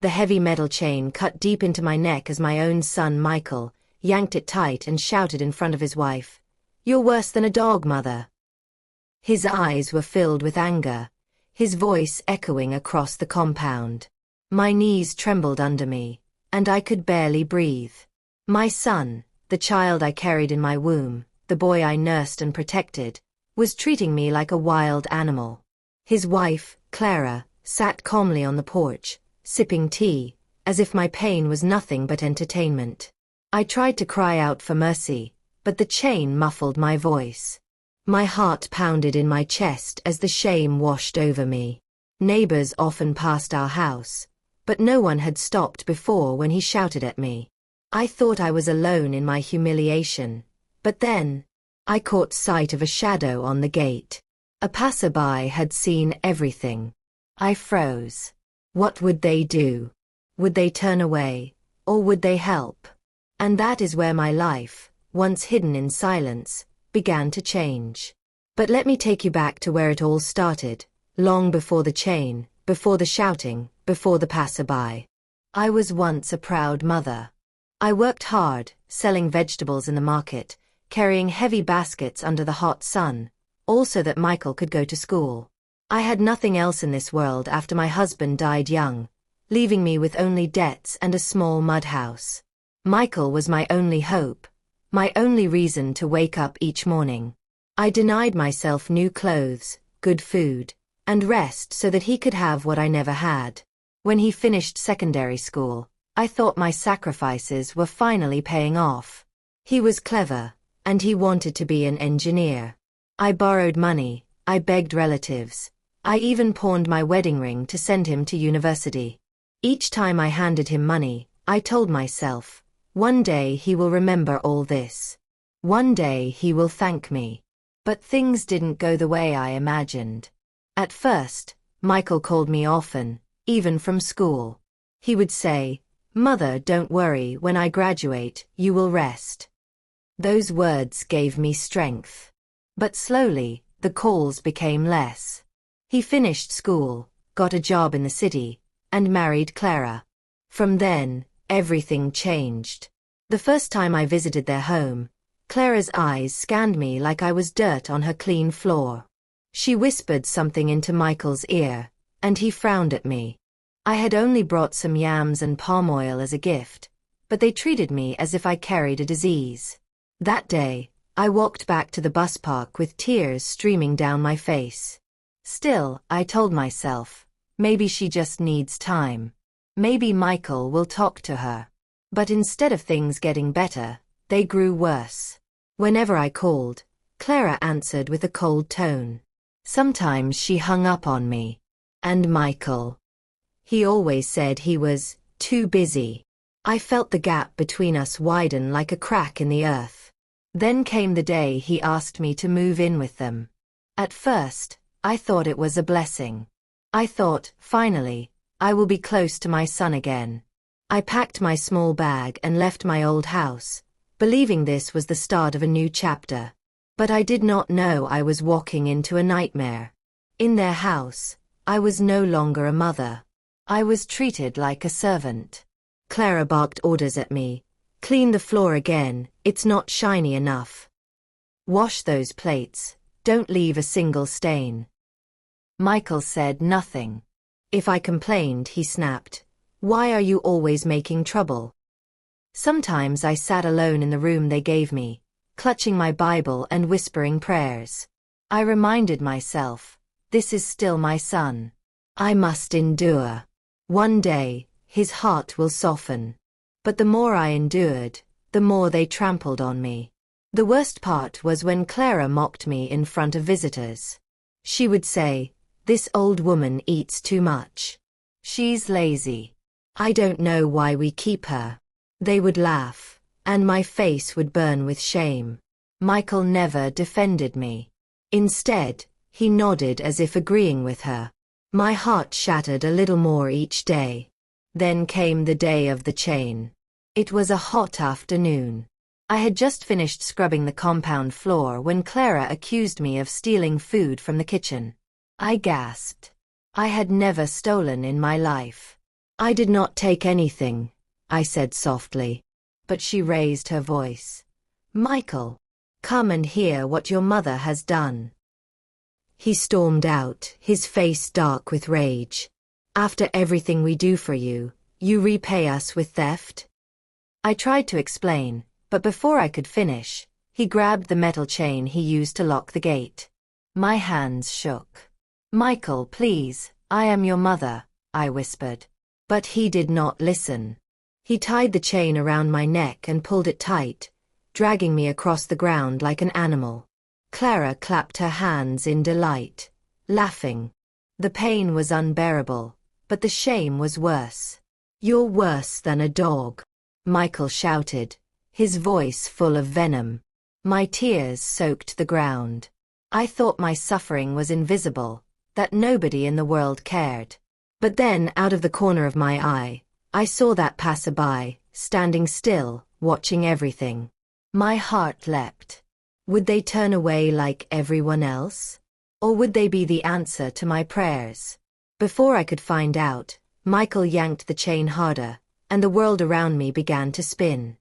The heavy metal chain cut deep into my neck as my own son Michael yanked it tight and shouted in front of his wife, "You're worse than a dog, mother." His eyes were filled with anger, his voice echoing across the compound. My knees trembled under me, and I could barely breathe. My son, the child I carried in my womb, the boy I nursed and protected, was treating me like a wild animal. His wife, Clara, sat calmly on the porch, sipping tea, as if my pain was nothing but entertainment. I tried to cry out for mercy, but the chain muffled my voice. My heart pounded in my chest as the shame washed over me. Neighbors often passed our house, but no one had stopped before when he shouted at me. I thought I was alone in my humiliation, but then I caught sight of a shadow on the gate. A passerby had seen everything. I froze. What would they do? Would they turn away, or would they help? And that is where my life, once hidden in silence, began to change. But let me take you back to where it all started, long before the chain, before the shouting, before the passerby. I was once a proud mother. I worked hard, selling vegetables in the market, carrying heavy baskets under the hot sun, all so that Michael could go to school. I had nothing else in this world after my husband died young, leaving me with only debts and a small mud house. Michael was my only hope, my only reason to wake up each morning. I denied myself new clothes, good food, and rest so that he could have what I never had. When he finished secondary school, I thought my sacrifices were finally paying off. He was clever, and he wanted to be an engineer. I borrowed money, I begged relatives, I even pawned my wedding ring to send him to university. Each time I handed him money, I told myself, one day he will remember all this. One day he will thank me. But things didn't go the way I imagined. At first, Michael called me often, even from school. He would say, "Mother, don't worry, when I graduate, you will rest." Those words gave me strength. But slowly, the calls became less. He finished school, got a job in the city, and married Clara. From then, everything changed. The first time I visited their home, Clara's eyes scanned me like I was dirt on her clean floor. She whispered something into Michael's ear, and he frowned at me. I had only brought some yams and palm oil as a gift, but they treated me as if I carried a disease. That day, I walked back to the bus park with tears streaming down my face. Still, I told myself, maybe she just needs time. Maybe Michael will talk to her. But instead of things getting better, they grew worse. Whenever I called, Clara answered with a cold tone. Sometimes she hung up on me. And Michael. He always said he was too busy. I felt the gap between us widen like a crack in the earth. Then came the day he asked me to move in with them. At first, I thought it was a blessing. I thought, finally, I will be close to my son again. I packed my small bag and left my old house, believing this was the start of a new chapter. But I did not know I was walking into a nightmare. In their house, I was no longer a mother. I was treated like a servant. Clara barked orders at me. Clean the floor again, it's not shiny enough. Wash those plates, don't leave a single stain. Michael said nothing. If I complained, he snapped, "Why are you always making trouble?" Sometimes I sat alone in the room they gave me, clutching my Bible and whispering prayers. I reminded myself, this is still my son. I must endure. One day, his heart will soften. But the more I endured, the more they trampled on me. The worst part was when Clara mocked me in front of visitors. She would say, "This old woman eats too much. She's lazy. I don't know why we keep her." They would laugh, and my face would burn with shame. Michael never defended me. Instead, he nodded as if agreeing with her. My heart shattered a little more each day. Then came the day of the chain. It was a hot afternoon. I had just finished scrubbing the compound floor when Clara accused me of stealing food from the kitchen. I gasped. I had never stolen in my life. I did not take anything, I said softly. But she raised her voice. Michael, come and hear what your mother has done. He stormed out, his face dark with rage. After everything we do for you, you repay us with theft? I tried to explain, but before I could finish, he grabbed the metal chain he used to lock the gate. My hands shook. Michael, please, I am your mother, I whispered. But he did not listen. He tied the chain around my neck and pulled it tight, dragging me across the ground like an animal. Clara clapped her hands in delight, laughing. The pain was unbearable, but the shame was worse. You're worse than a dog, Michael shouted, his voice full of venom. My tears soaked the ground. I thought my suffering was invisible, that nobody in the world cared. But then, out of the corner of my eye, I saw that passerby, standing still, watching everything. My heart leapt. Would they turn away like everyone else? Or would they be the answer to my prayers? Before I could find out, Michael yanked the chain harder, and the world around me began to spin.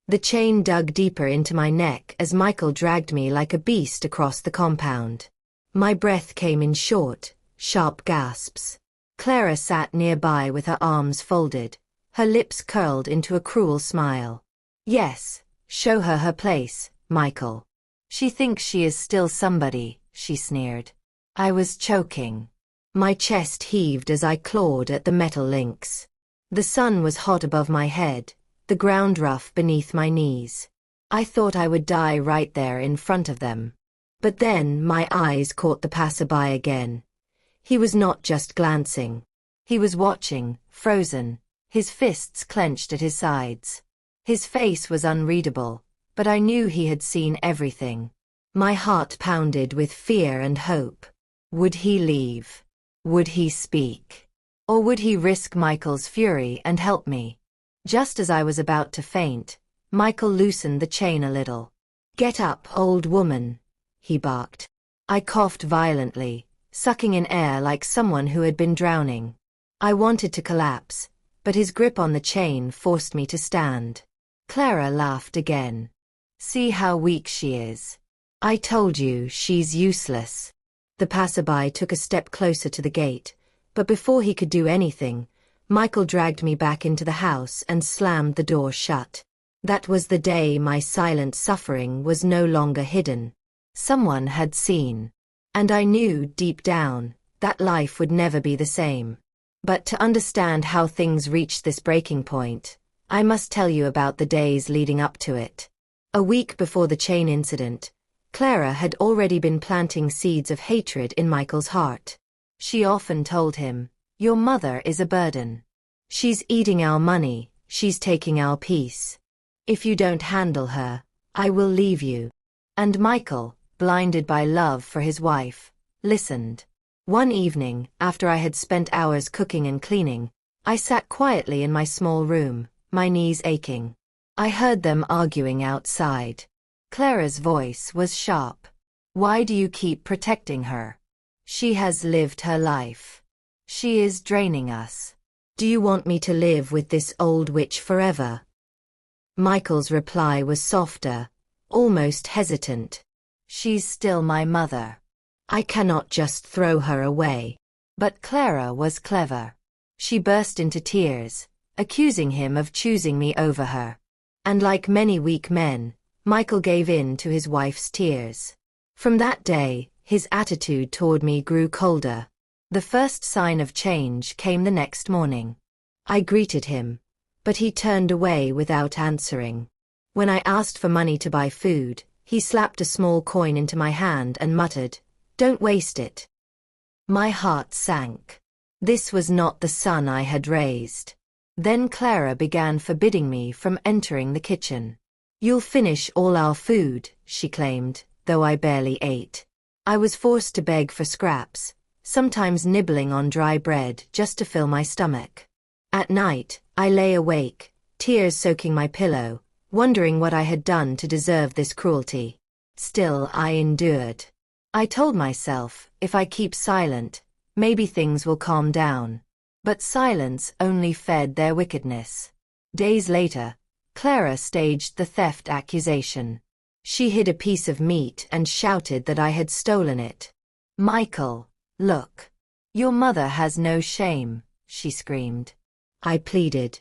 The chain dug deeper into my neck as Michael dragged me like a beast across the compound. My breath came in short, sharp gasps. Clara sat nearby with her arms folded, her lips curled into a cruel smile. Yes, show her her place, Michael. She thinks she is still somebody, she sneered. I was choking. My chest heaved as I clawed at the metal links. The sun was hot above my head, the ground rough beneath my knees. I thought I would die right there in front of them. But then my eyes caught the passerby again. He was not just glancing. He was watching, frozen, his fists clenched at his sides. His face was unreadable, but I knew he had seen everything. My heart pounded with fear and hope. Would he leave? Would he speak? Or would he risk Michael's fury and help me? Just as I was about to faint, Michael loosened the chain a little. Get up, old woman, he barked. I coughed violently, sucking in air like someone who had been drowning. I wanted to collapse, but his grip on the chain forced me to stand. Clara laughed again. See how weak she is. I told you she's useless. The passerby took a step closer to the gate, but before he could do anything, Michael dragged me back into the house and slammed the door shut. That was the day my silent suffering was no longer hidden. Someone had seen. And I knew, deep down, that life would never be the same. But to understand how things reached this breaking point, I must tell you about the days leading up to it. A week before the chain incident, Clara had already been planting seeds of hatred in Michael's heart. She often told him, "Your mother is a burden. She's eating our money, she's taking our peace. If you don't handle her, I will leave you." And Michael, blinded by love for his wife, listened. One evening, after I had spent hours cooking and cleaning, I sat quietly in my small room, my knees aching. I heard them arguing outside. Clara's voice was sharp. Why do you keep protecting her? She has lived her life. She is draining us. Do you want me to live with this old witch forever? Michael's reply was softer, almost hesitant. She's still my mother. I cannot just throw her away. But Clara was clever. She burst into tears, accusing him of choosing me over her. And like many weak men, Michael gave in to his wife's tears. From that day, his attitude toward me grew colder. The first sign of change came the next morning. I greeted him, but he turned away without answering. When I asked for money to buy food, he slapped a small coin into my hand and muttered, "Don't waste it." My heart sank. This was not the son I had raised. Then Clara began forbidding me from entering the kitchen. "You'll finish all our food," she claimed, though I barely ate. I was forced to beg for scraps, sometimes nibbling on dry bread just to fill my stomach. At night, I lay awake, tears soaking my pillow, wondering what I had done to deserve this cruelty. Still, I endured. I told myself, if I keep silent, maybe things will calm down. But silence only fed their wickedness. Days later, Clara staged the theft accusation. She hid a piece of meat and shouted that I had stolen it. "Michael, look. Your mother has no shame," she screamed. I pleaded.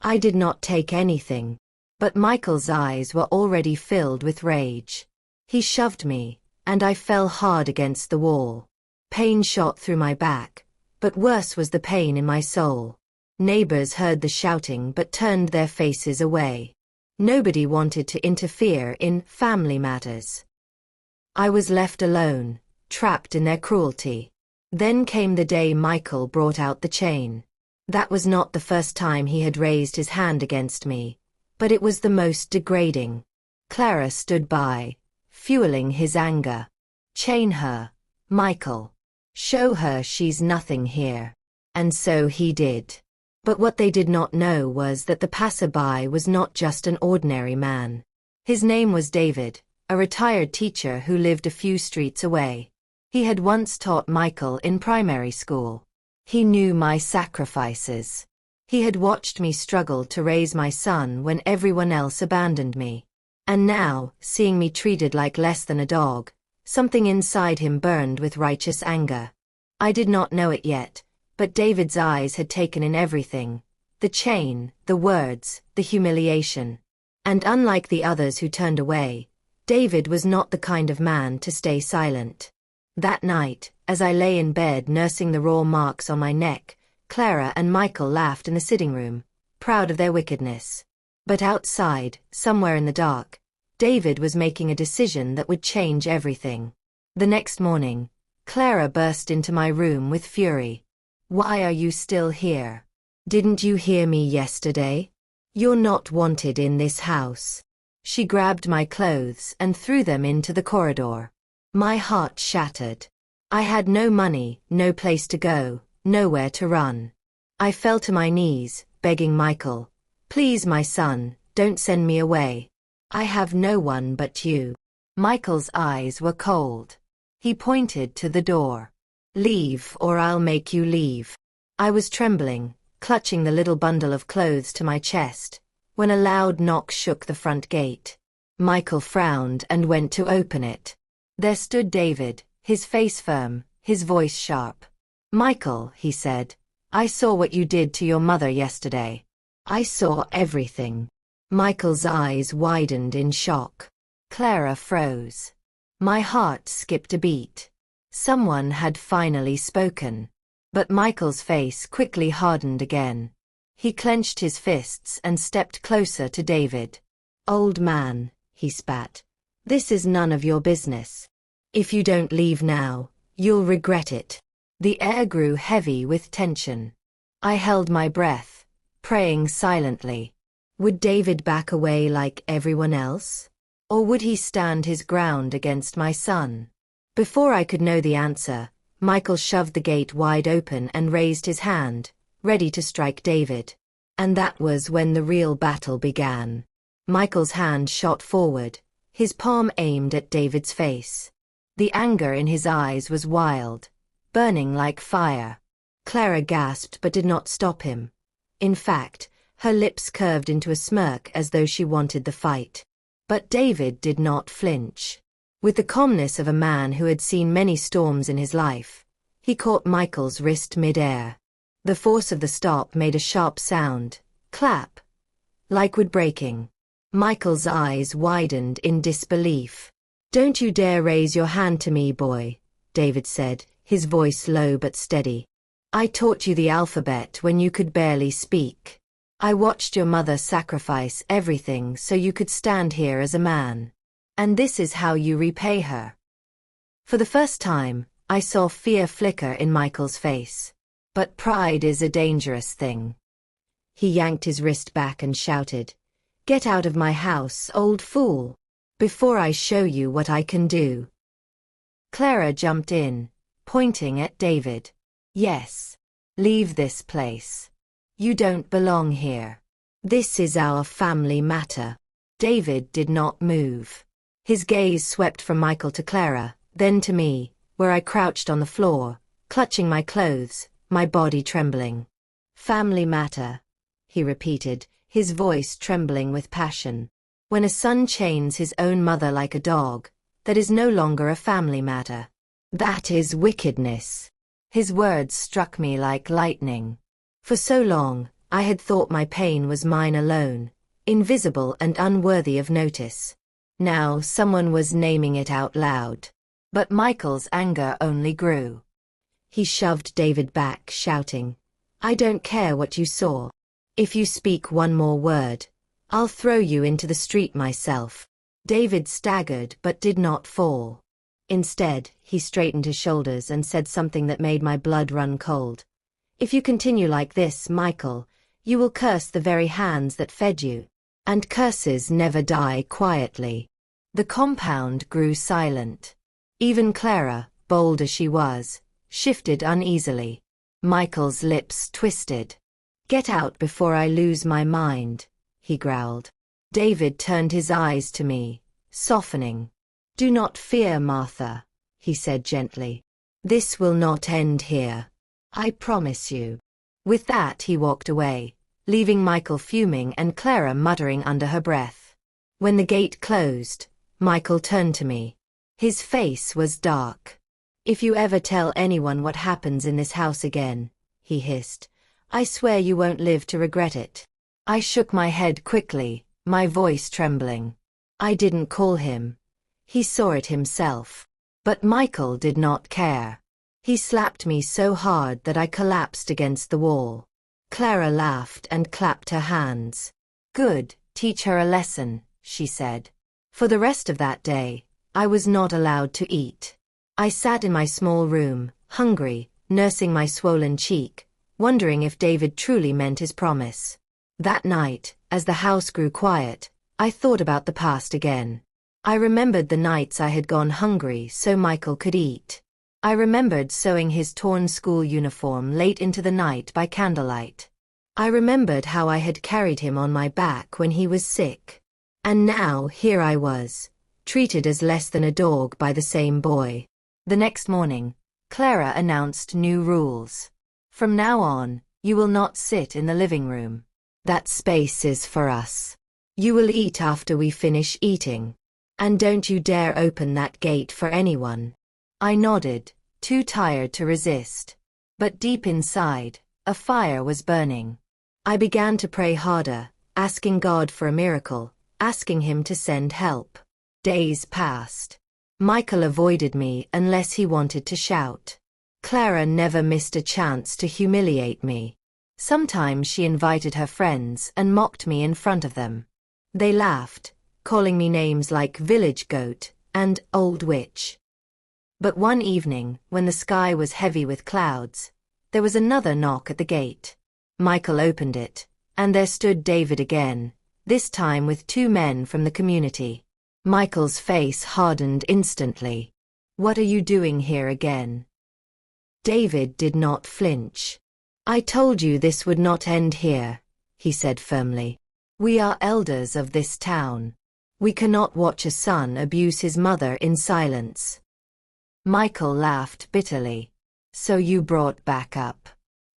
I did not take anything. But Michael's eyes were already filled with rage. He shoved me, and I fell hard against the wall. Pain shot through my back, but worse was the pain in my soul. Neighbors heard the shouting but turned their faces away. Nobody wanted to interfere in family matters. I was left alone, trapped in their cruelty. Then came the day Michael brought out the chain. That was not the first time he had raised his hand against me, but it was the most degrading. Clara stood by, fueling his anger. "Chain her, Michael. Show her she's nothing here." And so he did. But what they did not know was that the passerby was not just an ordinary man. His name was David, a retired teacher who lived a few streets away. He had once taught Michael in primary school. He knew my sacrifices. He had watched me struggle to raise my son when everyone else abandoned me. And now, seeing me treated like less than a dog, something inside him burned with righteous anger. I did not know it yet, but David's eyes had taken in everything: the chain, the words, the humiliation. And unlike the others who turned away, David was not the kind of man to stay silent. That night, as I lay in bed nursing the raw marks on my neck, Clara and Michael laughed in the sitting room, proud of their wickedness. But outside, somewhere in the dark, David was making a decision that would change everything. The next morning, Clara burst into my room with fury. "Why are you still here? Didn't you hear me yesterday? You're not wanted in this house." She grabbed my clothes and threw them into the corridor. My heart shattered. I had no money, no place to go, nowhere to run. I fell to my knees, begging Michael, "Please, my son, don't send me away. I have no one but you." Michael's eyes were cold. He pointed to the door. "Leave or I'll make you leave." I was trembling, clutching the little bundle of clothes to my chest, when a loud knock shook the front gate. Michael frowned and went to open it. There stood David, his face firm, his voice sharp. "Michael," he said, "I saw what you did to your mother yesterday. I saw everything." Michael's eyes widened in shock. Clara froze. My heart skipped a beat. Someone had finally spoken. But Michael's face quickly hardened again. He clenched his fists and stepped closer to David. "Old man," he spat, "this is none of your business. If you don't leave now, you'll regret it." The air grew heavy with tension. I held my breath, praying silently. Would David back away like everyone else? Or would he stand his ground against my son? Before I could know the answer, Michael shoved the gate wide open and raised his hand, ready to strike David. And that was when the real battle began. Michael's hand shot forward, his palm aimed at David's face. The anger in his eyes was wild, burning like fire. Clara gasped but did not stop him. In fact, her lips curved into a smirk as though she wanted the fight. But David did not flinch. With the calmness of a man who had seen many storms in his life, he caught Michael's wrist mid-air. The force of the stop made a sharp sound, clap, like wood breaking. Michael's eyes widened in disbelief. "Don't you dare raise your hand to me, boy," David said, his voice low but steady. "I taught you the alphabet when you could barely speak. I watched your mother sacrifice everything so you could stand here as a man. And this is how you repay her." For the first time, I saw fear flicker in Michael's face. But pride is a dangerous thing. He yanked his wrist back and shouted, "Get out of my house, old fool, before I show you what I can do." Clara jumped in, pointing at David. "Yes. Leave this place. You don't belong here. This is our family matter." David did not move. His gaze swept from Michael to Clara, then to me, where I crouched on the floor, clutching my clothes, my body trembling. Family matter, he repeated, his voice trembling with passion. When a son chains his own mother like a dog, that is no longer a family matter. That is wickedness. His words struck me like lightning. For so long, I had thought my pain was mine alone, invisible and unworthy of notice. Now someone was naming it out loud. But Michael's anger only grew. He shoved David back, shouting, "I don't care what you saw. If you speak one more word, I'll throw you into the street myself." David staggered but did not fall. Instead, he straightened his shoulders and said something that made my blood run cold. "If you continue like this, Michael, you will curse the very hands that fed you. And curses never die quietly." The compound grew silent. Even Clara, bold as she was, shifted uneasily. Michael's lips twisted. "Get out before I lose my mind," he growled. David turned his eyes to me, softening. "Do not fear, Martha," he said gently. "This will not end here. I promise you." With that he walked away, leaving Michael fuming and Clara muttering under her breath. When the gate closed, Michael turned to me. His face was dark. "If you ever tell anyone what happens in this house again," he hissed, "I swear you won't live to regret it." I shook my head quickly, my voice trembling. I didn't call him. He saw it himself. But Michael did not care. He slapped me so hard that I collapsed against the wall. Clara laughed and clapped her hands. "Good, teach her a lesson," she said. For the rest of that day, I was not allowed to eat. I sat in my small room, hungry, nursing my swollen cheek, wondering if David truly meant his promise. That night, as the house grew quiet, I thought about the past again. I remembered the nights I had gone hungry so Michael could eat. I remembered sewing his torn school uniform late into the night by candlelight. I remembered how I had carried him on my back when he was sick. And now here I was, treated as less than a dog by the same boy. The next morning, Clara announced new rules. "From now on, you will not sit in the living room. That space is for us. You will eat after we finish eating. And don't you dare open that gate for anyone." I nodded, too tired to resist. But deep inside, a fire was burning. I began to pray harder, asking God for a miracle, asking him to send help. Days passed. Michael avoided me unless he wanted to shout. Clara never missed a chance to humiliate me. Sometimes she invited her friends and mocked me in front of them. They laughed, calling me names like village goat and old witch. But one evening, when the sky was heavy with clouds, there was another knock at the gate. Michael opened it, and there stood David again, this time with two men from the community. Michael's face hardened instantly. "What are you doing here again?" David did not flinch. "I told you this would not end here," he said firmly. "We are elders of this town. We cannot watch a son abuse his mother in silence." Michael laughed bitterly. "So you brought back up.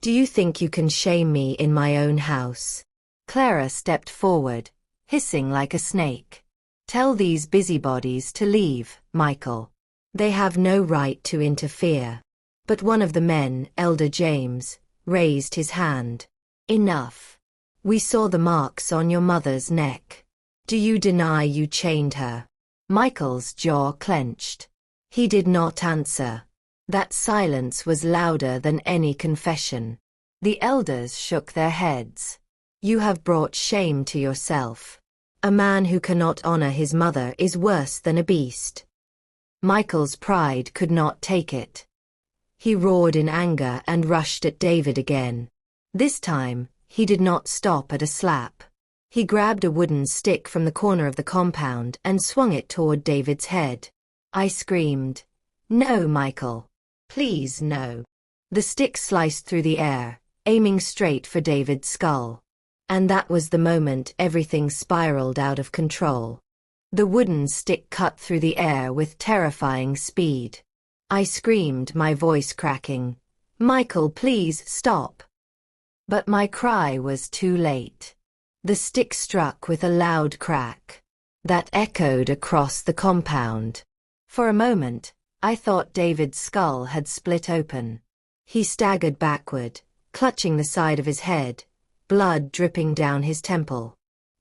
Do you think you can shame me in my own house?" Clara stepped forward, hissing like a snake. "Tell these busybodies to leave, Michael. They have no right to interfere." But one of the men, Elder James, raised his hand. "Enough. We saw the marks on your mother's neck. Do you deny you chained her?" Michael's jaw clenched. He did not answer. That silence was louder than any confession. The elders shook their heads. "You have brought shame to yourself. A man who cannot honor his mother is worse than a beast." Michael's pride could not take it. He roared in anger and rushed at David again. This time, he did not stop at a slap. He grabbed a wooden stick from the corner of the compound and swung it toward David's head. I screamed, "No, Michael. Please no." The stick sliced through the air, aiming straight for David's skull. And that was the moment everything spiraled out of control. The wooden stick cut through the air with terrifying speed. I screamed, my voice cracking, "Michael, please stop." But my cry was too late. The stick struck with a loud crack that echoed across the compound. For a moment, I thought David's skull had split open. He staggered backward, clutching the side of his head, blood dripping down his temple.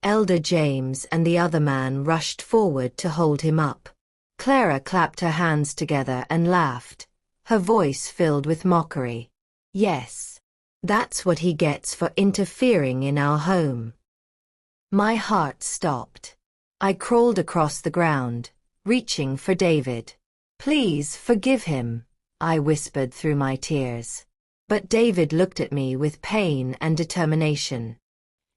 Elder James and the other man rushed forward to hold him up. Clara clapped her hands together and laughed, her voice filled with mockery. Yes, that's what he gets for interfering in our home. My heart stopped. I crawled across the ground, reaching for David. Please forgive him, I whispered through my tears. But David looked at me with pain and determination.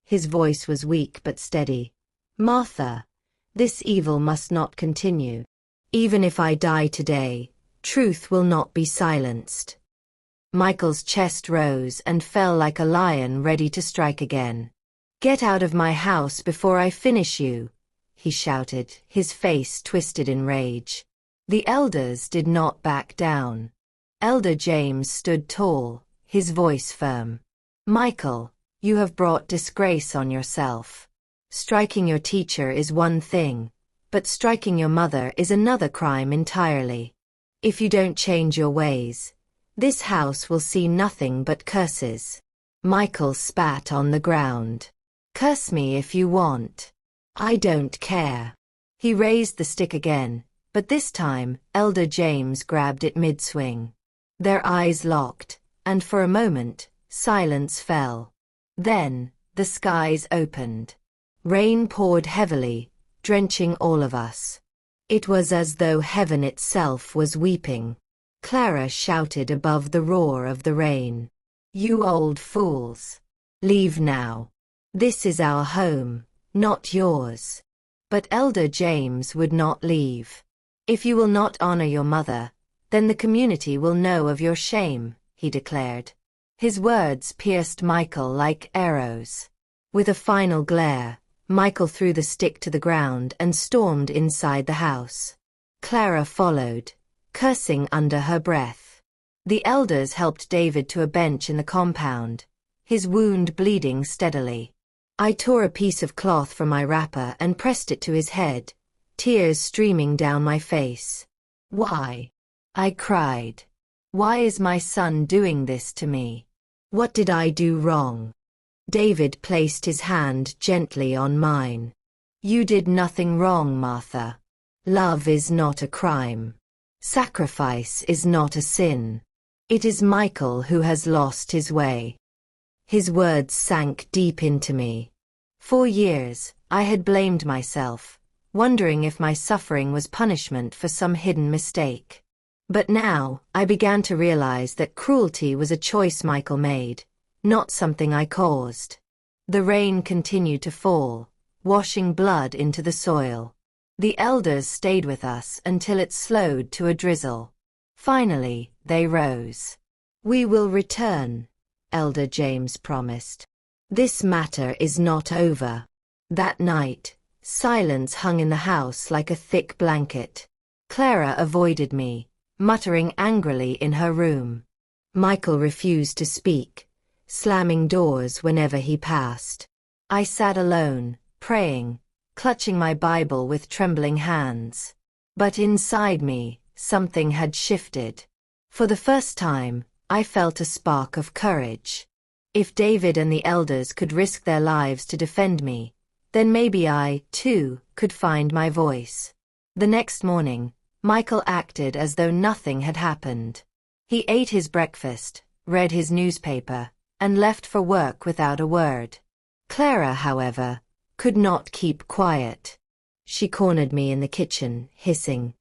His voice was weak but steady. Martha, this evil must not continue. Even if I die today, truth will not be silenced. Michael's chest rose and fell like a lion ready to strike again. Get out of my house before I finish you, he shouted, his face twisted in rage. The elders did not back down. Elder James stood tall, his voice firm. Michael, you have brought disgrace on yourself. Striking your teacher is one thing, but striking your mother is another crime entirely. If you don't change your ways, this house will see nothing but curses. Michael spat on the ground. Curse me if you want. I don't care. He raised the stick again, but this time, Elder James grabbed it mid-swing. Their eyes locked, and for a moment, silence fell. Then, the skies opened. Rain poured heavily, drenching all of us. It was as though heaven itself was weeping. Clara shouted above the roar of the rain. You old fools. Leave now. This is our home, not yours. But Elder James would not leave. If you will not honor your mother, then the community will know of your shame, he declared. His words pierced Michael like arrows. With a final glare, Michael threw the stick to the ground and stormed inside the house. Clara followed, cursing under her breath. The elders helped David to a bench in the compound, his wound bleeding steadily. I tore a piece of cloth from my wrapper and pressed it to his head, tears streaming down my face. Why? I cried. Why is my son doing this to me? What did I do wrong? David placed his hand gently on mine. You did nothing wrong, Martha. Love is not a crime. Sacrifice is not a sin. It is Michael who has lost his way. His words sank deep into me. For years, I had blamed myself, wondering if my suffering was punishment for some hidden mistake. But now, I began to realize that cruelty was a choice Michael made, not something I caused. The rain continued to fall, washing blood into the soil. The elders stayed with us until it slowed to a drizzle. Finally, they rose. We will return, Elder James promised. This matter is not over. That night, silence hung in the house like a thick blanket. Clara avoided me, muttering angrily in her room. Michael refused to speak, slamming doors whenever he passed. I sat alone, praying, clutching my Bible with trembling hands. But inside me, something had shifted. For the first time, I felt a spark of courage. If David and the elders could risk their lives to defend me, then maybe I, too, could find my voice. The next morning, Michael acted as though nothing had happened. He ate his breakfast, read his newspaper, and left for work without a word. Clara, however, could not keep quiet. She cornered me in the kitchen, hissing,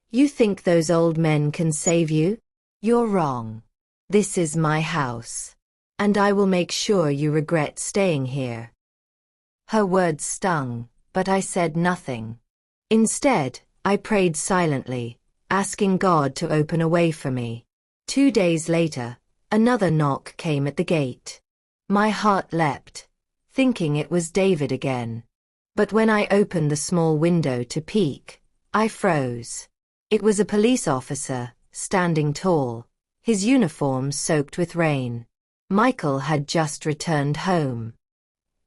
"You think those old men can save you? You're wrong. This is my house. And I will make sure you regret staying here." Her words stung, but I said nothing. Instead, I prayed silently, asking God to open a way for me. 2 days later, another knock came at the gate. My heart leapt, thinking it was David again. But when I opened the small window to peek, I froze. It was a police officer, standing tall, his uniform soaked with rain. Michael had just returned home.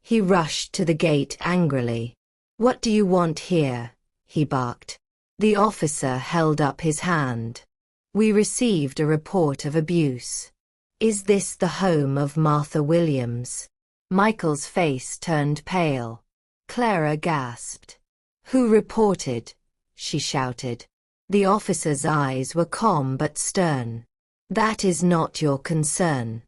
He rushed to the gate angrily. "What do you want here?" he barked. The officer held up his hand. "We received a report of abuse. Is this the home of Martha Williams?" Michael's face turned pale. Clara gasped. "Who reported?" she shouted. The officer's eyes were calm but stern. "That is not your concern.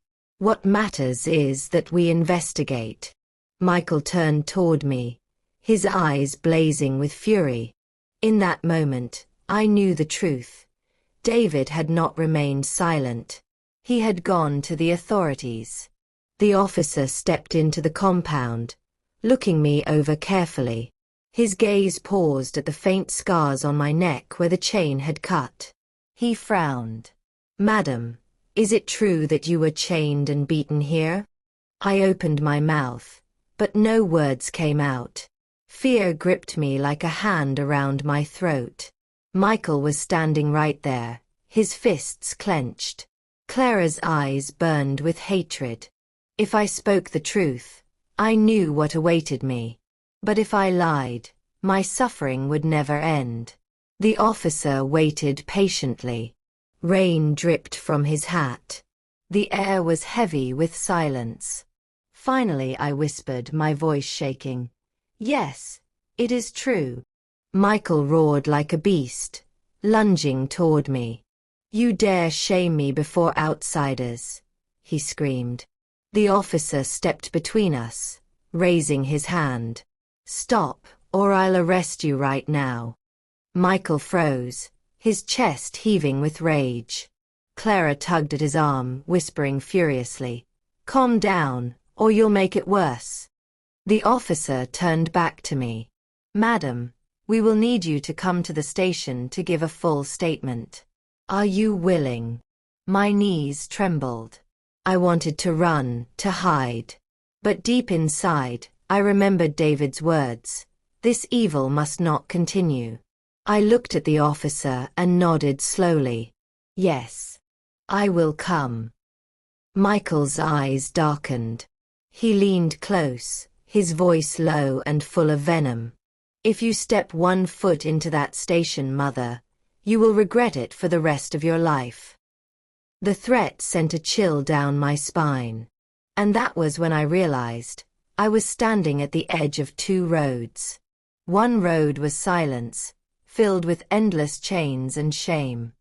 What matters is that we investigate." Michael turned toward me, his eyes blazing with fury. In that moment, I knew the truth. David had not remained silent. He had gone to the authorities. The officer stepped into the compound, looking me over carefully. His gaze paused at the faint scars on my neck where the chain had cut. He frowned. "Madam, is it true that you were chained and beaten here?" I opened my mouth, but no words came out. Fear gripped me like a hand around my throat. Michael was standing right there, his fists clenched. Clara's eyes burned with hatred. If I spoke the truth, I knew what awaited me. But if I lied, my suffering would never end. The officer waited patiently. Rain dripped from his hat. The air was heavy with silence. Finally I whispered, my voice shaking, "Yes, it is true." Michael roared like a beast, lunging toward me. "You dare shame me before outsiders," he screamed. The officer stepped between us, raising his hand. "Stop, or I'll arrest you right now." Michael froze, his chest heaving with rage. Clara tugged at his arm, whispering furiously, "Calm down, or you'll make it worse." The officer turned back to me. "Madam, we will need you to come to the station to give a full statement. Are you willing?" My knees trembled. I wanted to run, to hide. But deep inside, I remembered David's words. This evil must not continue. I looked at the officer and nodded slowly. "Yes, I will come." Michael's eyes darkened. He leaned close, his voice low and full of venom. "If you step one foot into that station, Mother, you will regret it for the rest of your life." The threat sent a chill down my spine. And that was when I realized I was standing at the edge of two roads. One road was silence, filled with endless chains and shame.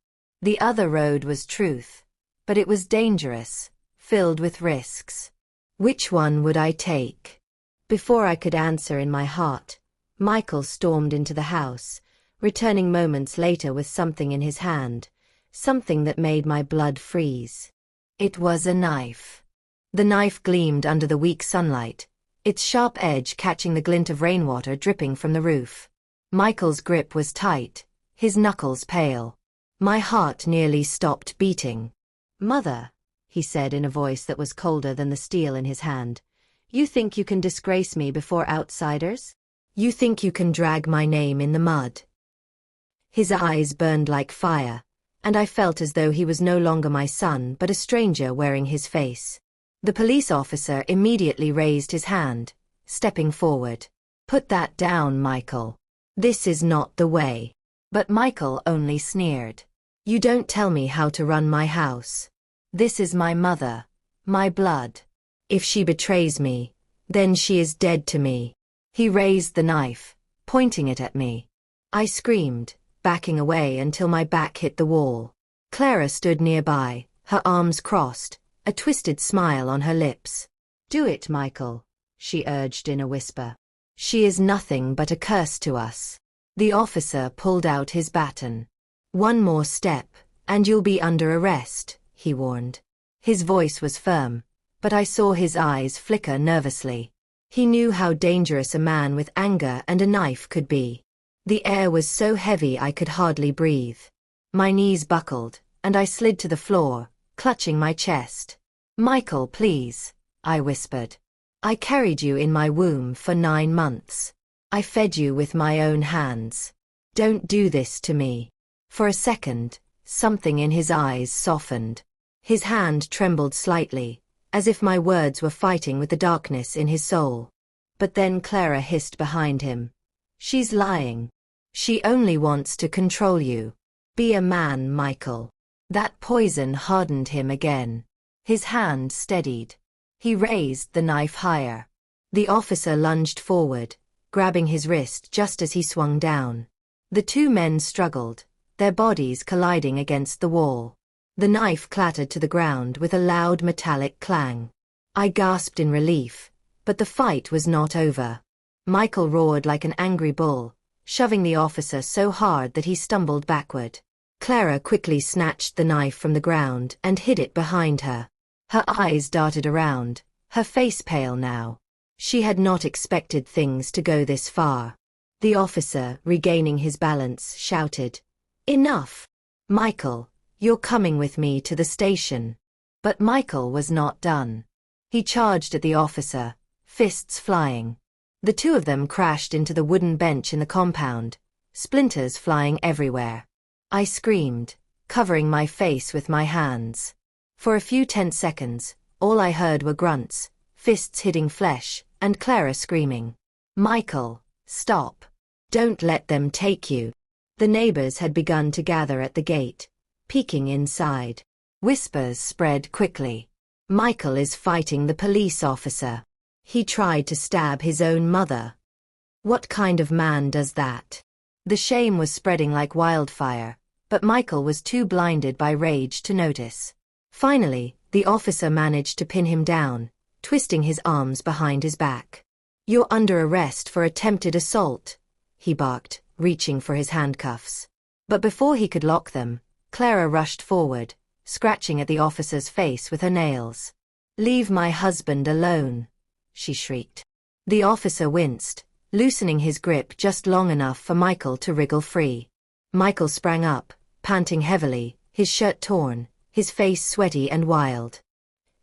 The other road was truth, but it was dangerous, filled with risks. Which one would I take? Before I could answer in my heart, Michael stormed into the house, returning moments later with something in his hand, something that made my blood freeze. It was a knife. The knife gleamed under the weak sunlight, its sharp edge catching the glint of rainwater dripping from the roof. Michael's grip was tight, his knuckles pale. My heart nearly stopped beating. "Mother," he said in a voice that was colder than the steel in his hand, "you think you can disgrace me before outsiders? You think you can drag my name in the mud?" His eyes burned like fire, and I felt as though he was no longer my son but a stranger wearing his face. The police officer immediately raised his hand, stepping forward. "Put that down, Michael. This is not the way." But Michael only sneered. "You don't tell me how to run my house. This is my mother, my blood. If she betrays me, then she is dead to me." He raised the knife, pointing it at me. I screamed, backing away until my back hit the wall. Clara stood nearby, her arms crossed, a twisted smile on her lips. "Do it, Michael," she urged in a whisper. "She is nothing but a curse to us." The officer pulled out his baton. "One more step, and you'll be under arrest," he warned. His voice was firm, but I saw his eyes flicker nervously. He knew how dangerous a man with anger and a knife could be. The air was so heavy I could hardly breathe. My knees buckled, and I slid to the floor, clutching my chest. "Michael, please," I whispered. "I carried you in my womb for 9 months. I fed you with my own hands. Don't do this to me." For a second, something in his eyes softened. His hand trembled slightly, as if my words were fighting with the darkness in his soul. But then Clara hissed behind him. She's lying. She only wants to control you. Be a man, Michael. That poison hardened him again. His hand steadied. He raised the knife higher. The officer lunged forward, grabbing his wrist just as he swung down. The two men struggled, their bodies colliding against the wall. The knife clattered to the ground with a loud metallic clang. I gasped in relief, but the fight was not over. Michael roared like an angry bull, shoving the officer so hard that he stumbled backward. Clara quickly snatched the knife from the ground and hid it behind her. Her eyes darted around, her face pale now. She had not expected things to go this far. The officer, regaining his balance, shouted, "Enough! Michael, you're coming with me to the station." But Michael was not done. He charged at the officer, fists flying. The two of them crashed into the wooden bench in the compound, splinters flying everywhere. I screamed, covering my face with my hands. For a few tense seconds, all I heard were grunts, fists hitting flesh, and Clara screaming, "Michael, stop. Don't let them take you." The neighbors had begun to gather at the gate, peeking inside. Whispers spread quickly. Michael is fighting the police officer. He tried to stab his own mother. What kind of man does that? The shame was spreading like wildfire, but Michael was too blinded by rage to notice. Finally, the officer managed to pin him down, twisting his arms behind his back. "You're under arrest for attempted assault," he barked, reaching for his handcuffs. But before he could lock them, Clara rushed forward, scratching at the officer's face with her nails. "Leave my husband alone," she shrieked. The officer winced, loosening his grip just long enough for Michael to wriggle free. Michael sprang up, panting heavily, his shirt torn, his face sweaty and wild.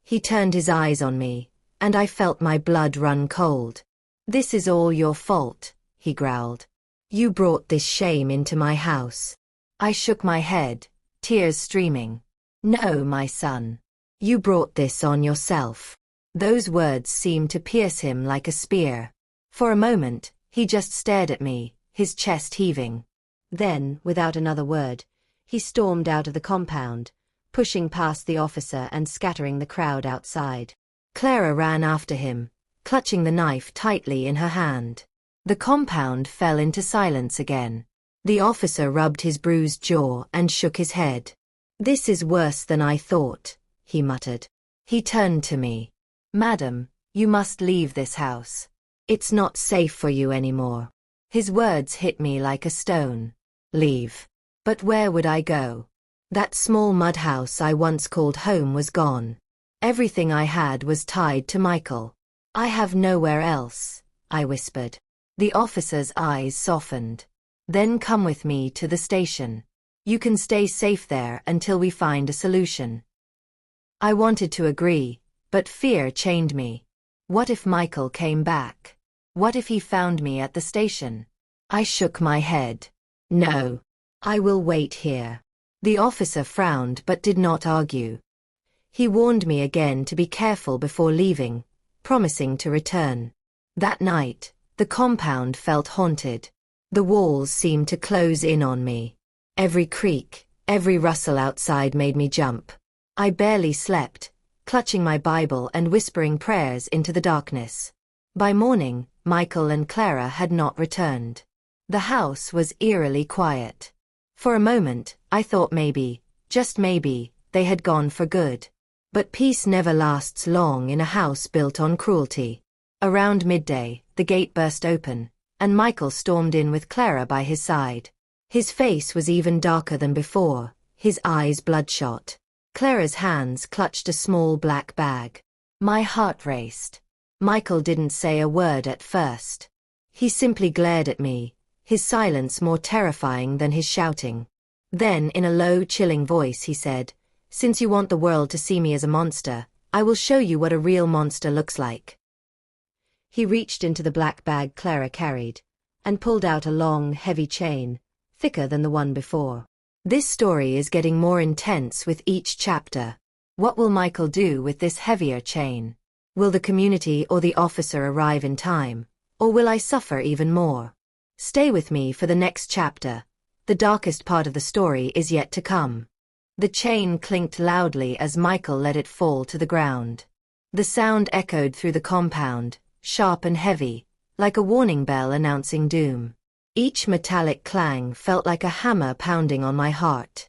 He turned his eyes on me, and I felt my blood run cold. "This is all your fault," he growled. "You brought this shame into my house." I shook my head, tears streaming. "No, my son. You brought this on yourself." Those words seemed to pierce him like a spear. For a moment, he just stared at me, his chest heaving. Then, without another word, he stormed out of the compound, pushing past the officer and scattering the crowd outside. Clara ran after him, clutching the knife tightly in her hand. The compound fell into silence again. The officer rubbed his bruised jaw and shook his head. "This is worse than I thought," he muttered. He turned to me. "Madam, you must leave this house. It's not safe for you anymore." His words hit me like a stone. Leave. But where would I go? That small mud house I once called home was gone. Everything I had was tied to Michael. "I have nowhere else," I whispered. The officer's eyes softened. "Then come with me to the station. You can stay safe there until we find a solution." I wanted to agree, but fear chained me. What if Michael came back? What if he found me at the station? I shook my head. "No. I will wait here." The officer frowned but did not argue. He warned me again to be careful before leaving, promising to return. That night, the compound felt haunted. The walls seemed to close in on me. Every creak, every rustle outside made me jump. I barely slept, clutching my Bible and whispering prayers into the darkness. By morning, Michael and Clara had not returned. The house was eerily quiet. For a moment, I thought maybe, just maybe, they had gone for good. But peace never lasts long in a house built on cruelty. Around midday, the gate burst open, and Michael stormed in with Clara by his side. His face was even darker than before, his eyes bloodshot. Clara's hands clutched a small black bag. My heart raced. Michael didn't say a word at first. He simply glared at me, his silence more terrifying than his shouting. Then, in a low, chilling voice, he said, "Since you want the world to see me as a monster, I will show you what a real monster looks like." He reached into the black bag Clara carried, and pulled out a long, heavy chain, thicker than the one before. This story is getting more intense with each chapter. What will Michael do with this heavier chain? Will the community or the officer arrive in time, or will I suffer even more? Stay with me for the next chapter. The darkest part of the story is yet to come. The chain clinked loudly as Michael let it fall to the ground. The sound echoed through the compound, sharp and heavy, like a warning bell announcing doom. Each metallic clang felt like a hammer pounding on my heart.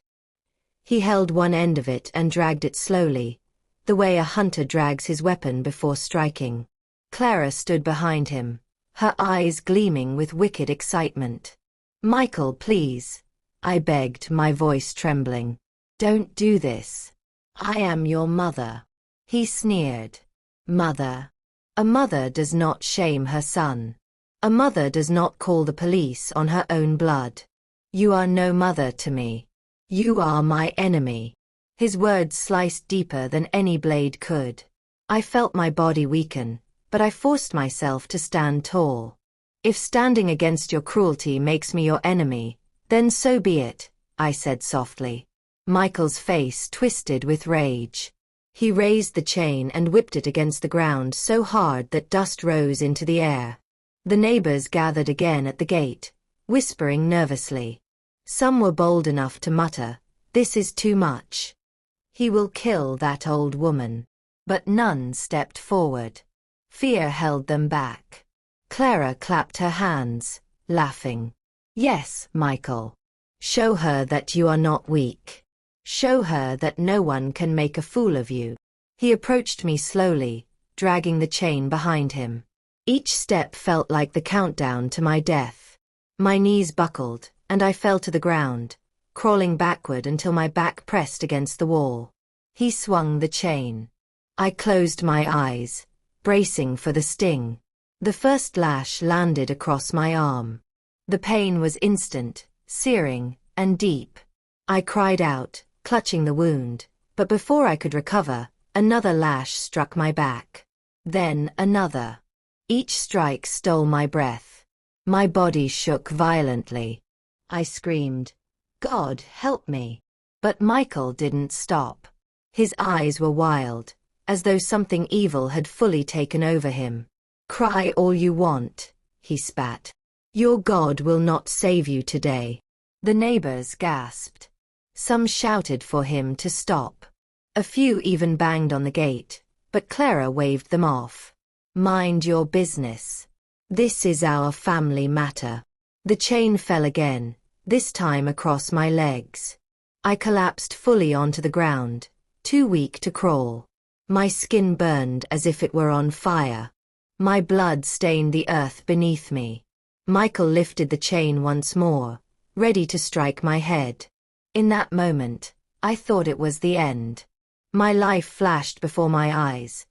He held one end of it and dragged it slowly, the way a hunter drags his weapon before striking. Clara stood behind him, her eyes gleaming with wicked excitement. "Michael, please," I begged, my voice trembling. "Don't do this. I am your mother." He sneered. "Mother? A mother does not shame her son. A mother does not call the police on her own blood. You are no mother to me. You are my enemy." His words sliced deeper than any blade could. I felt my body weaken, but I forced myself to stand tall. "If standing against your cruelty makes me your enemy, then so be it," I said softly. Michael's face twisted with rage. He raised the chain and whipped it against the ground so hard that dust rose into the air. The neighbors gathered again at the gate, whispering nervously. Some were bold enough to mutter, "This is too much. He will kill that old woman." But none stepped forward. Fear held them back. Clara clapped her hands, laughing. "Yes, Michael. Show her that you are not weak. Show her that no one can make a fool of you." He approached me slowly, dragging the chain behind him. Each step felt like the countdown to my death. My knees buckled, and I fell to the ground, crawling backward until my back pressed against the wall. He swung the chain. I closed my eyes, bracing for the sting. The first lash landed across my arm. The pain was instant, searing, and deep. I cried out, clutching the wound, but before I could recover, another lash struck my back. Then another. Each strike stole my breath. My body shook violently. I screamed, "God, help me!" But Michael didn't stop. His eyes were wild, as though something evil had fully taken over him. "Cry all you want," he spat. "Your God will not save you today." The neighbors gasped. Some shouted for him to stop. A few even banged on the gate, but Clara waved them off. "Mind your business. This is our family matter." The chain fell again, this time across my legs. I collapsed fully onto the ground, too weak to crawl. My skin burned as if it were on fire. My blood stained the earth beneath me. Michael lifted the chain once more, ready to strike my head. In that moment, I thought it was the end. My life flashed before my eyes.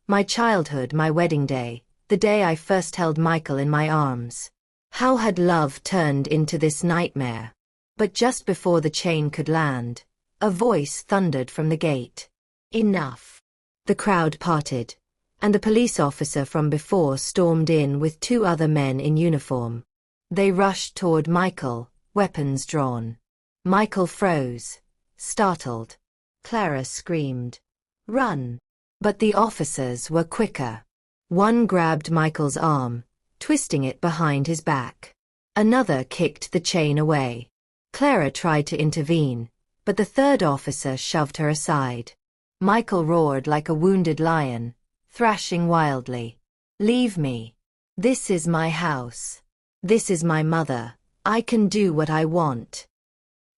My childhood, my wedding day, the day I first held Michael in my arms. How had love turned into this nightmare? But just before the chain could land, a voice thundered from the gate. "Enough." The crowd parted, and the police officer from before stormed in with two other men in uniform. They rushed toward Michael, weapons drawn. Michael froze, startled. Clara screamed, "Run!" But the officers were quicker. One grabbed Michael's arm, twisting it behind his back. Another kicked the chain away. Clara tried to intervene, but the third officer shoved her aside. Michael roared like a wounded lion, thrashing wildly. "Leave me. This is my house. This is my mother. I can do what I want."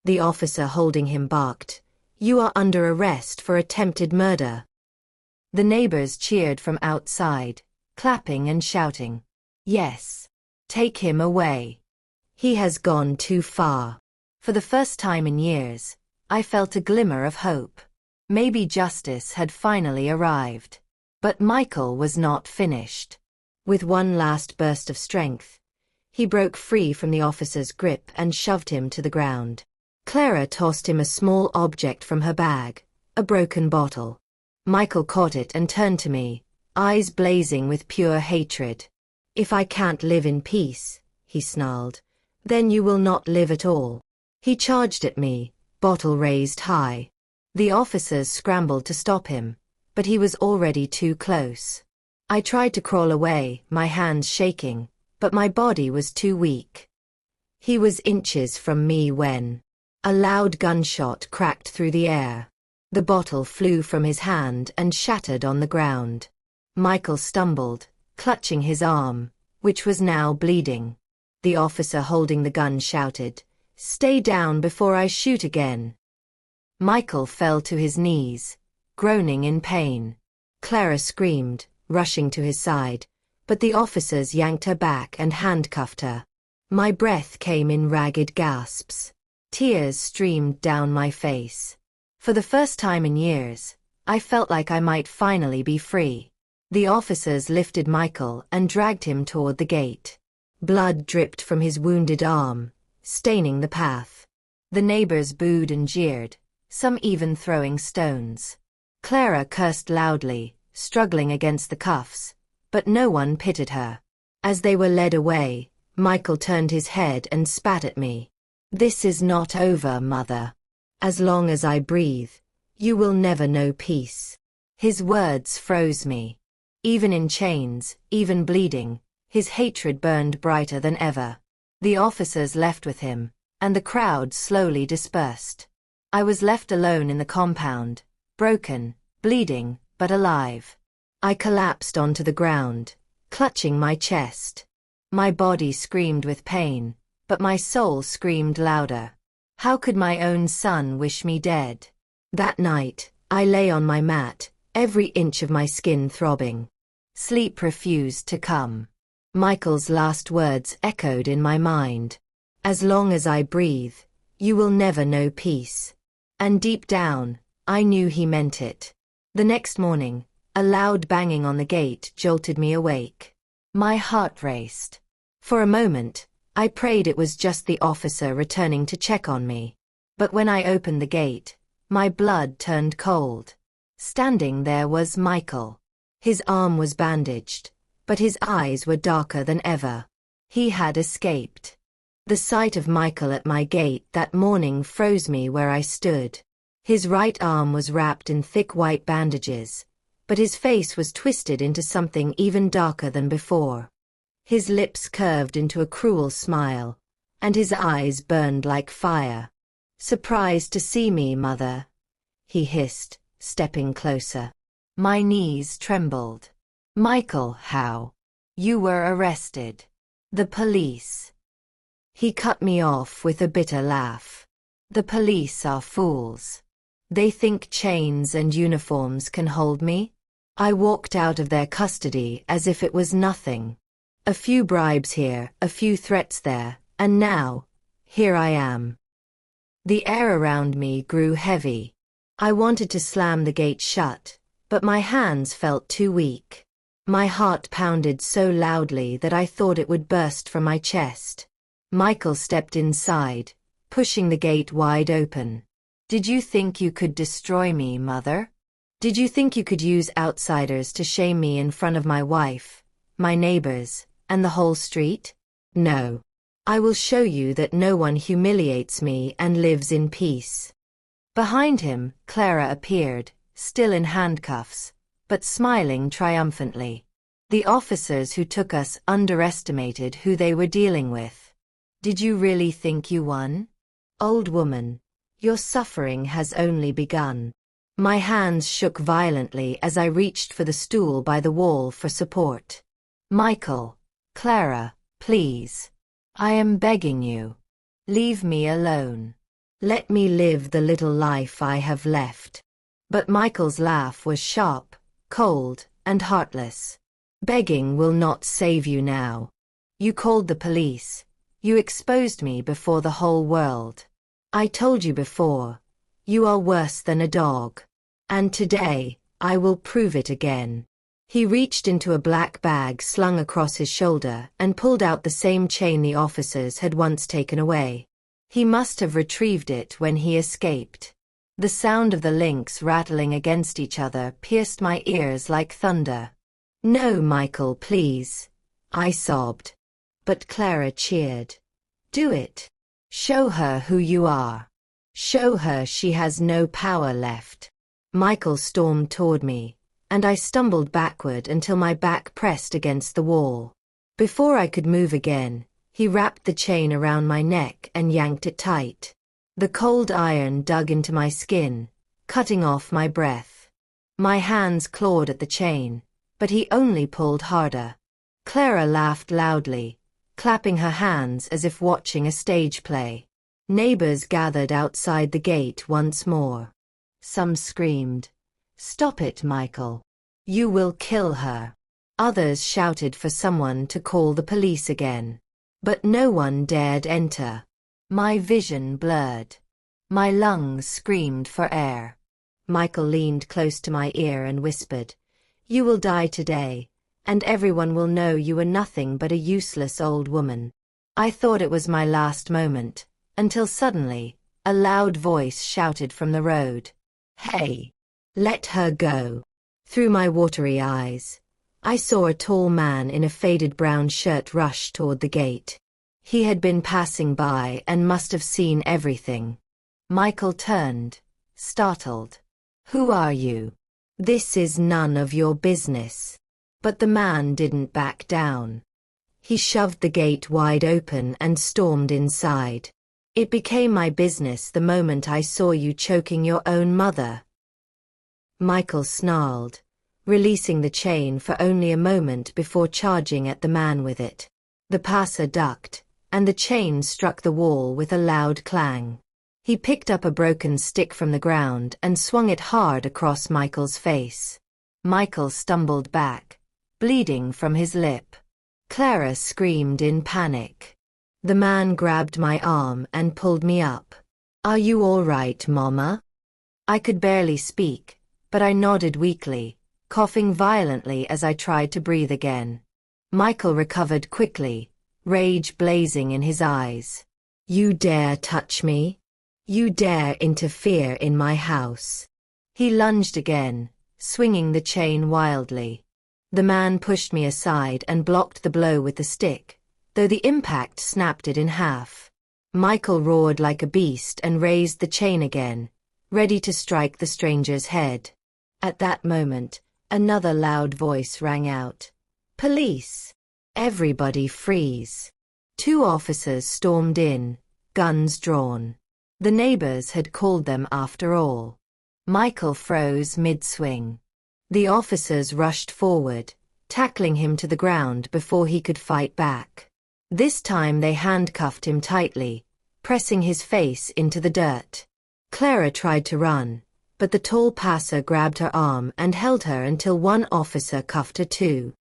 The officer holding him barked, "You are under arrest for attempted murder." The neighbors cheered from outside, clapping and shouting. "Yes. Take him away. He has gone too far." For the first time in years, I felt a glimmer of hope. Maybe justice had finally arrived. But Michael was not finished. With one last burst of strength, he broke free from the officer's grip and shoved him to the ground. Clara tossed him a small object from her bag, a broken bottle. Michael caught it and turned to me, eyes blazing with pure hatred. "If I can't live in peace," he snarled, "then you will not live at all." He charged at me, bottle raised high. The officers scrambled to stop him, but he was already too close. I tried to crawl away, my hands shaking, but my body was too weak. He was inches from me when a loud gunshot cracked through the air. The bottle flew from his hand and shattered on the ground. Michael stumbled, clutching his arm, which was now bleeding. The officer holding the gun shouted, "Stay down before I shoot again." Michael fell to his knees, groaning in pain. Clara screamed, rushing to his side, but the officers yanked her back and handcuffed her. My breath came in ragged gasps. Tears streamed down my face. For the first time in years, I felt like I might finally be free. The officers lifted Michael and dragged him toward the gate. Blood dripped from his wounded arm, staining the path. The neighbors booed and jeered, some even throwing stones. Clara cursed loudly, struggling against the cuffs, but no one pitied her. As they were led away, Michael turned his head and spat at me. "This is not over, Mother. As long as I breathe, you will never know peace." His words froze me. Even in chains, even bleeding, his hatred burned brighter than ever. The officers left with him, and the crowd slowly dispersed. I was left alone in the compound, broken, bleeding, but alive. I collapsed onto the ground, clutching my chest. My body screamed with pain, but my soul screamed louder. How could my own son wish me dead? That night, I lay on my mat, every inch of my skin throbbing. Sleep refused to come. Michael's last words echoed in my mind. "As long as I breathe, you will never know peace." And deep down, I knew he meant it. The next morning, a loud banging on the gate jolted me awake. My heart raced. For a moment, I prayed it was just the officer returning to check on me. But when I opened the gate, my blood turned cold. Standing there was Michael. His arm was bandaged, but his eyes were darker than ever. He had escaped. The sight of Michael at my gate that morning froze me where I stood. His right arm was wrapped in thick white bandages, but his face was twisted into something even darker than before. His lips curved into a cruel smile, and his eyes burned like fire. "Surprised to see me, Mother?" he hissed, stepping closer. My knees trembled. "Michael, how? You were arrested. The police." He cut me off with a bitter laugh. "The police are fools. They think chains and uniforms can hold me?" I walked out of their custody as if it was nothing. A few bribes here, a few threats there, and now, here I am. The air around me grew heavy. I wanted to slam the gate shut, but my hands felt too weak. My heart pounded so loudly that I thought it would burst from my chest. Michael stepped inside, pushing the gate wide open. "Did you think you could destroy me, Mother? Did you think you could use outsiders to shame me in front of my wife, my neighbors, and the whole street? No. I will show you that no one humiliates me and lives in peace." Behind him, Clara appeared, still in handcuffs, but smiling triumphantly. The officers who took us underestimated who they were dealing with. "Did you really think you won? Old woman, your suffering has only begun." My hands shook violently as I reached for the stool by the wall for support. "Michael, Clara, please. I am begging you. Leave me alone. Let me live the little life I have left." But Michael's laugh was sharp, cold, and heartless. "Begging will not save you now. You called the police. You exposed me before the whole world. I told you before. You are worse than a dog. And today, I will prove it again." He reached into a black bag slung across his shoulder and pulled out the same chain the officers had once taken away. He must have retrieved it when he escaped. The sound of the links rattling against each other pierced my ears like thunder. "No, Michael, please," I sobbed. But Clara cheered. "Do it. Show her who you are." Show her she has no power left. Michael stormed toward me, and I stumbled backward until my back pressed against the wall. Before I could move again, he wrapped the chain around my neck and yanked it tight. The cold iron dug into my skin, cutting off my breath. My hands clawed at the chain, but he only pulled harder. Clara laughed loudly, clapping her hands as if watching a stage play. Neighbors gathered outside the gate once more. Some screamed, "Stop it, Michael. You will kill her." Others shouted for someone to call the police again. But no one dared enter. My vision blurred. My lungs screamed for air. Michael leaned close to my ear and whispered, "You will die today, and everyone will know you were nothing but a useless old woman." I thought it was my last moment, until suddenly, a loud voice shouted from the road, "Hey! Let her go." Through my watery eyes, I saw a tall man in a faded brown shirt rush toward the gate. He had been passing by and must have seen everything. Michael turned, startled. "Who are you? This is none of your business." But the man didn't back down. He shoved the gate wide open and stormed inside. "It became my business the moment I saw you choking your own mother." Michael snarled, releasing the chain for only a moment before charging at the man with it. The passer ducked, and the chain struck the wall with a loud clang. He picked up a broken stick from the ground and swung it hard across Michael's face. Michael stumbled back, bleeding from his lip. Clara screamed in panic. The man grabbed my arm and pulled me up. "Are you all right, Mama?" I could barely speak, but I nodded weakly, coughing violently as I tried to breathe again. Michael recovered quickly, rage blazing in his eyes. "You dare touch me? You dare interfere in my house?" He lunged again, swinging the chain wildly. The man pushed me aside and blocked the blow with the stick, though the impact snapped it in half. Michael roared like a beast and raised the chain again, ready to strike the stranger's head. At that moment, another loud voice rang out, "Police! Everybody freeze!" 2 officers stormed in, guns drawn. The neighbors had called them after all. Michael froze mid-swing. The officers rushed forward, tackling him to the ground before he could fight back. This time they handcuffed him tightly, pressing his face into the dirt. Clara tried to run, but the tall passer grabbed her arm and held her until one officer cuffed her too.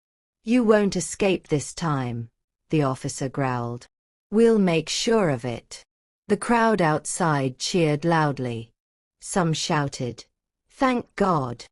"You won't escape this time," the officer growled. "We'll make sure of it." The crowd outside cheered loudly. Some shouted, "Thank God."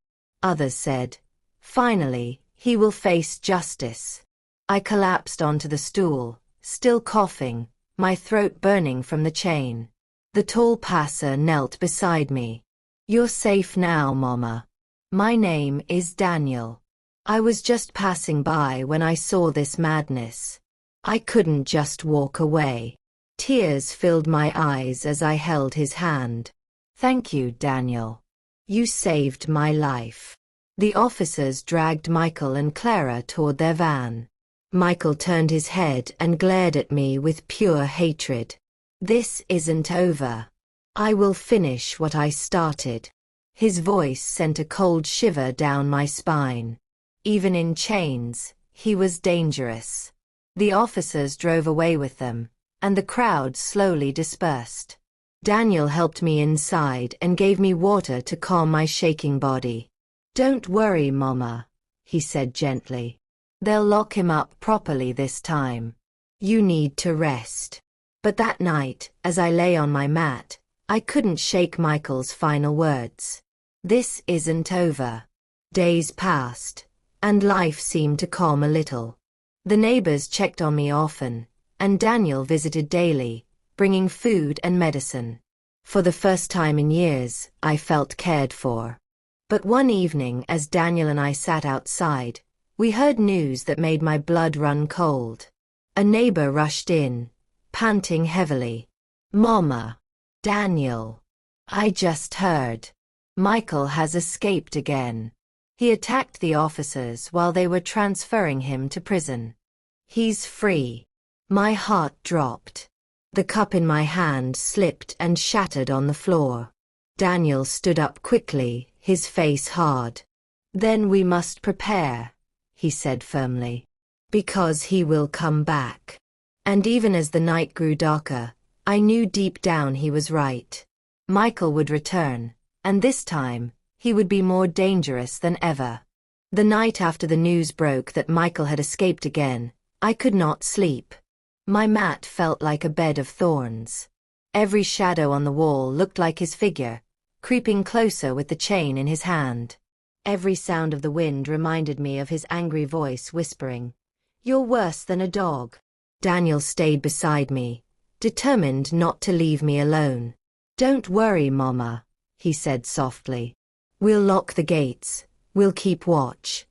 Others said, "Finally, he will face justice." I collapsed onto the stool, still coughing, my throat burning from the chain. The tall passer knelt beside me. "You're safe now, Mama. My name is Daniel. I was just passing by when I saw this madness. I couldn't just walk away." Tears filled my eyes as I held his hand. "Thank you, Daniel. You saved my life." The officers dragged Michael and Clara toward their van. Michael turned his head and glared at me with pure hatred. "This isn't over. I will finish what I started." His voice sent a cold shiver down my spine. Even in chains, he was dangerous. The officers drove away with them, and the crowd slowly dispersed. Daniel helped me inside and gave me water to calm my shaking body. "Don't worry, Mama," he said gently. "They'll lock him up properly this time. You need to rest." But that night, as I lay on my mat, I couldn't shake Michael's final words. "This isn't over." Days passed, and life seemed to calm a little. The neighbors checked on me often, and Daniel visited daily, bringing food and medicine. For the first time in years, I felt cared for. But one evening as Daniel and I sat outside, we heard news that made my blood run cold. A neighbor rushed in, panting heavily. "Mama! Daniel! I just heard. Michael has escaped again. He attacked the officers while they were transferring him to prison. He's free. My heart dropped. The cup in my hand slipped and shattered on the floor. Daniel stood up quickly, his face hard. Then we must prepare, he said firmly. Because he will come back. And even as the night grew darker, I knew deep down he was right. Michael would return, and this time, he would be more dangerous than ever. The night after the news broke that Michael had escaped again, I could not sleep. My mat felt like a bed of thorns. Every shadow on the wall looked like his figure, creeping closer with the chain in his hand. Every sound of the wind reminded me of his angry voice whispering, "You're worse than a dog." Daniel stayed beside me, determined not to leave me alone. "Don't worry, Mama," he said softly. "We'll lock the gates, we'll keep watch.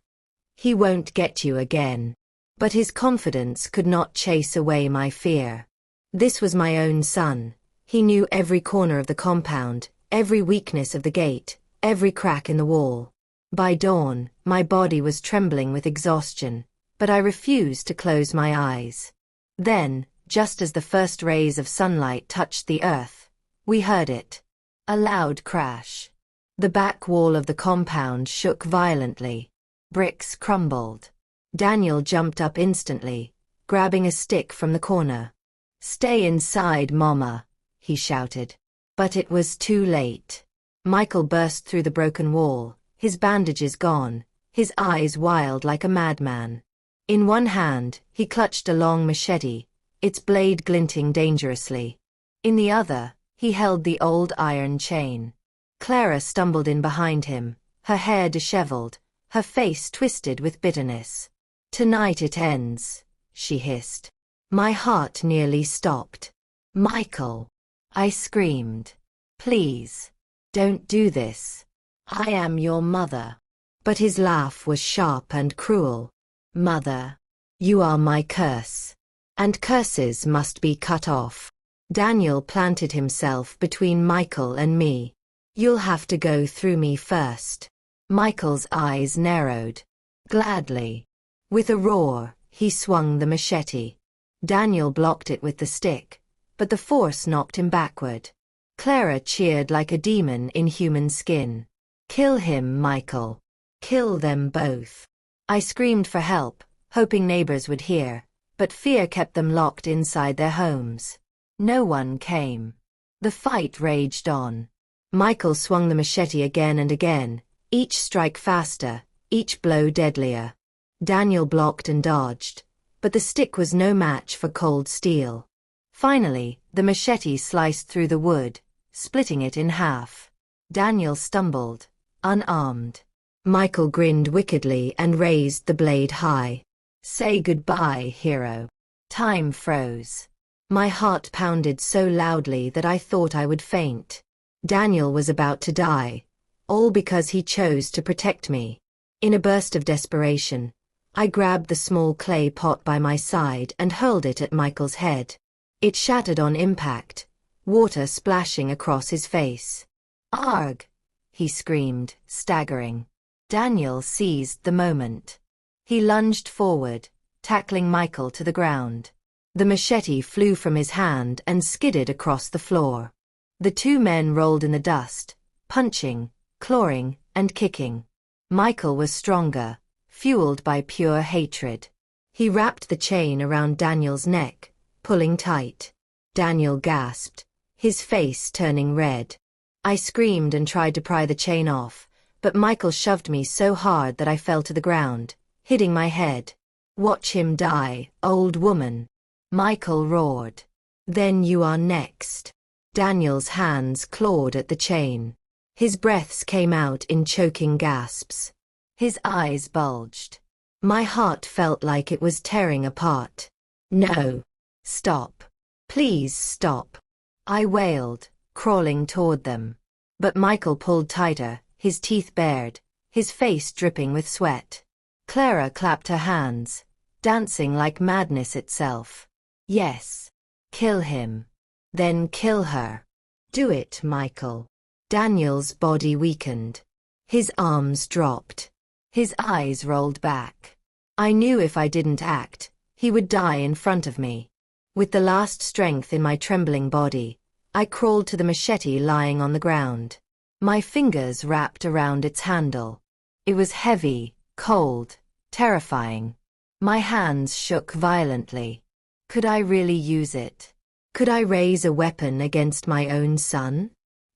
He won't get you again." But his confidence could not chase away my fear. This was my own son. He knew every corner of the compound, every weakness of the gate, every crack in the wall. By dawn, my body was trembling with exhaustion, but I refused to close my eyes. Then, just as the first rays of sunlight touched the earth, we heard it. A loud crash. The back wall of the compound shook violently. Bricks crumbled. Daniel jumped up instantly, grabbing a stick from the corner. "Stay inside, Mama," he shouted. But it was too late. Michael burst through the broken wall, his bandages gone, his eyes wild like a madman. In one hand, he clutched a long machete, its blade glinting dangerously. In the other, he held the old iron chain. Clara stumbled in behind him, her hair disheveled, her face twisted with bitterness. "Tonight it ends," she hissed. My heart nearly stopped. "Michael!" I screamed. "Please, don't do this. I am your mother." But his laugh was sharp and cruel. "Mother, you are my curse. And curses must be cut off." Daniel planted himself between Michael and me. "You'll have to go through me first." Michael's eyes narrowed. "Gladly." With a roar, he swung the machete. Daniel blocked it with the stick, but the force knocked him backward. Clara cheered like a demon in human skin. "Kill him, Michael. Kill them both." I screamed for help, hoping neighbors would hear, but fear kept them locked inside their homes. No one came. The fight raged on. Michael swung the machete again and again, each strike faster, each blow deadlier. Daniel blocked and dodged, but the stick was no match for cold steel. Finally, the machete sliced through the wood, splitting it in half. Daniel stumbled, unarmed. Michael grinned wickedly and raised the blade high. "Say goodbye, hero." Time froze. My heart pounded so loudly that I thought I would faint. Daniel was about to die, all because he chose to protect me. In a burst of desperation, I grabbed the small clay pot by my side and hurled it at Michael's head. It shattered on impact, water splashing across his face. "Arg!" he screamed, staggering. Daniel seized the moment. He lunged forward, tackling Michael to the ground. The machete flew from his hand and skidded across the floor. The two men rolled in the dust, punching, clawing, and kicking. Michael was stronger, fueled by pure hatred. He wrapped the chain around Daniel's neck, pulling tight. Daniel gasped, his face turning red. I screamed and tried to pry the chain off, but Michael shoved me so hard that I fell to the ground, hitting my head. "Watch him die, old woman," Michael roared. "Then you are next." Daniel's hands clawed at the chain. His breaths came out in choking gasps. His eyes bulged. My heart felt like it was tearing apart. "No. Stop. Please stop," I wailed, crawling toward them. But Michael pulled tighter, his teeth bared, his face dripping with sweat. Clara clapped her hands, dancing like madness itself. "Yes. Kill him. Then kill her. Do it, Michael." Daniel's body weakened. His arms dropped. His eyes rolled back. I knew if I didn't act, he would die in front of me. With the last strength in my trembling body, I crawled to the machete lying on the ground. My fingers wrapped around its handle. It was heavy, cold, terrifying. My hands shook violently. Could I really use it? Could I raise a weapon against my own son?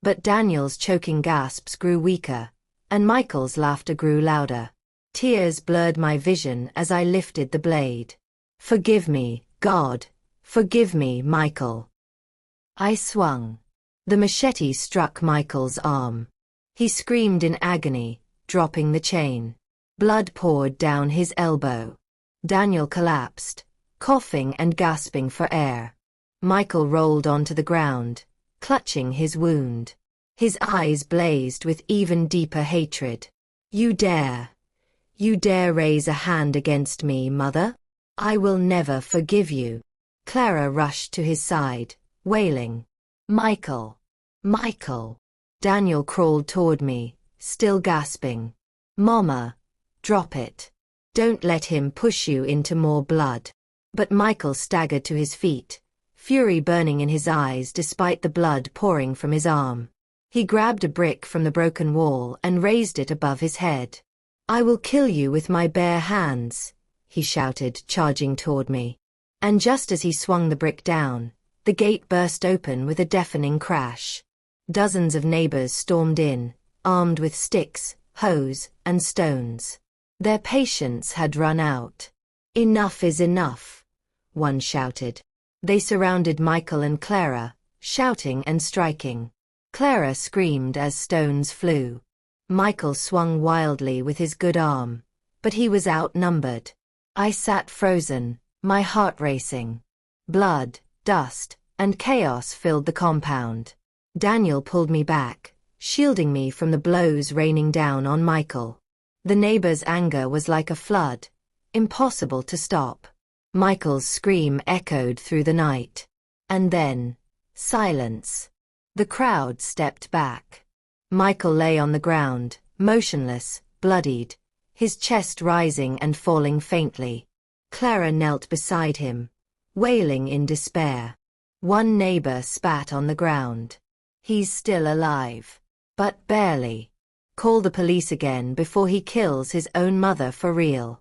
But Daniel's choking gasps grew weaker, and Michael's laughter grew louder. Tears blurred my vision as I lifted the blade. Forgive me, God. Forgive me, Michael. I swung. The machete struck Michael's arm. He screamed in agony, dropping the chain. Blood poured down his elbow. Daniel collapsed, coughing and gasping for air. Michael rolled onto the ground, clutching his wound. His eyes blazed with even deeper hatred. You dare raise a hand against me, mother? I will never forgive you. Clara rushed to his side, wailing. Michael! Michael! Daniel crawled toward me, still gasping. Mama, drop it. Don't let him push you into more blood. But Michael staggered to his feet, fury burning in his eyes despite the blood pouring from his arm. He grabbed a brick from the broken wall and raised it above his head. I will kill you with my bare hands, he shouted, charging toward me. And just as he swung the brick down, the gate burst open with a deafening crash. Dozens of neighbors stormed in, armed with sticks, hose, and stones. Their patience had run out. Enough is enough, one shouted. They surrounded Michael and Clara, shouting and striking. Clara screamed as stones flew. Michael swung wildly with his good arm, but he was outnumbered. I sat frozen, my heart racing. Blood, dust, and chaos filled the compound. Daniel pulled me back, shielding me from the blows raining down on Michael. The neighbors' anger was like a flood, impossible to stop. Michael's scream echoed through the night. And then, silence. The crowd stepped back. Michael lay on the ground, motionless, bloodied, his chest rising and falling faintly. Clara knelt beside him, wailing in despair. One neighbor spat on the ground. He's still alive. But barely. Call the police again before he kills his own mother for real.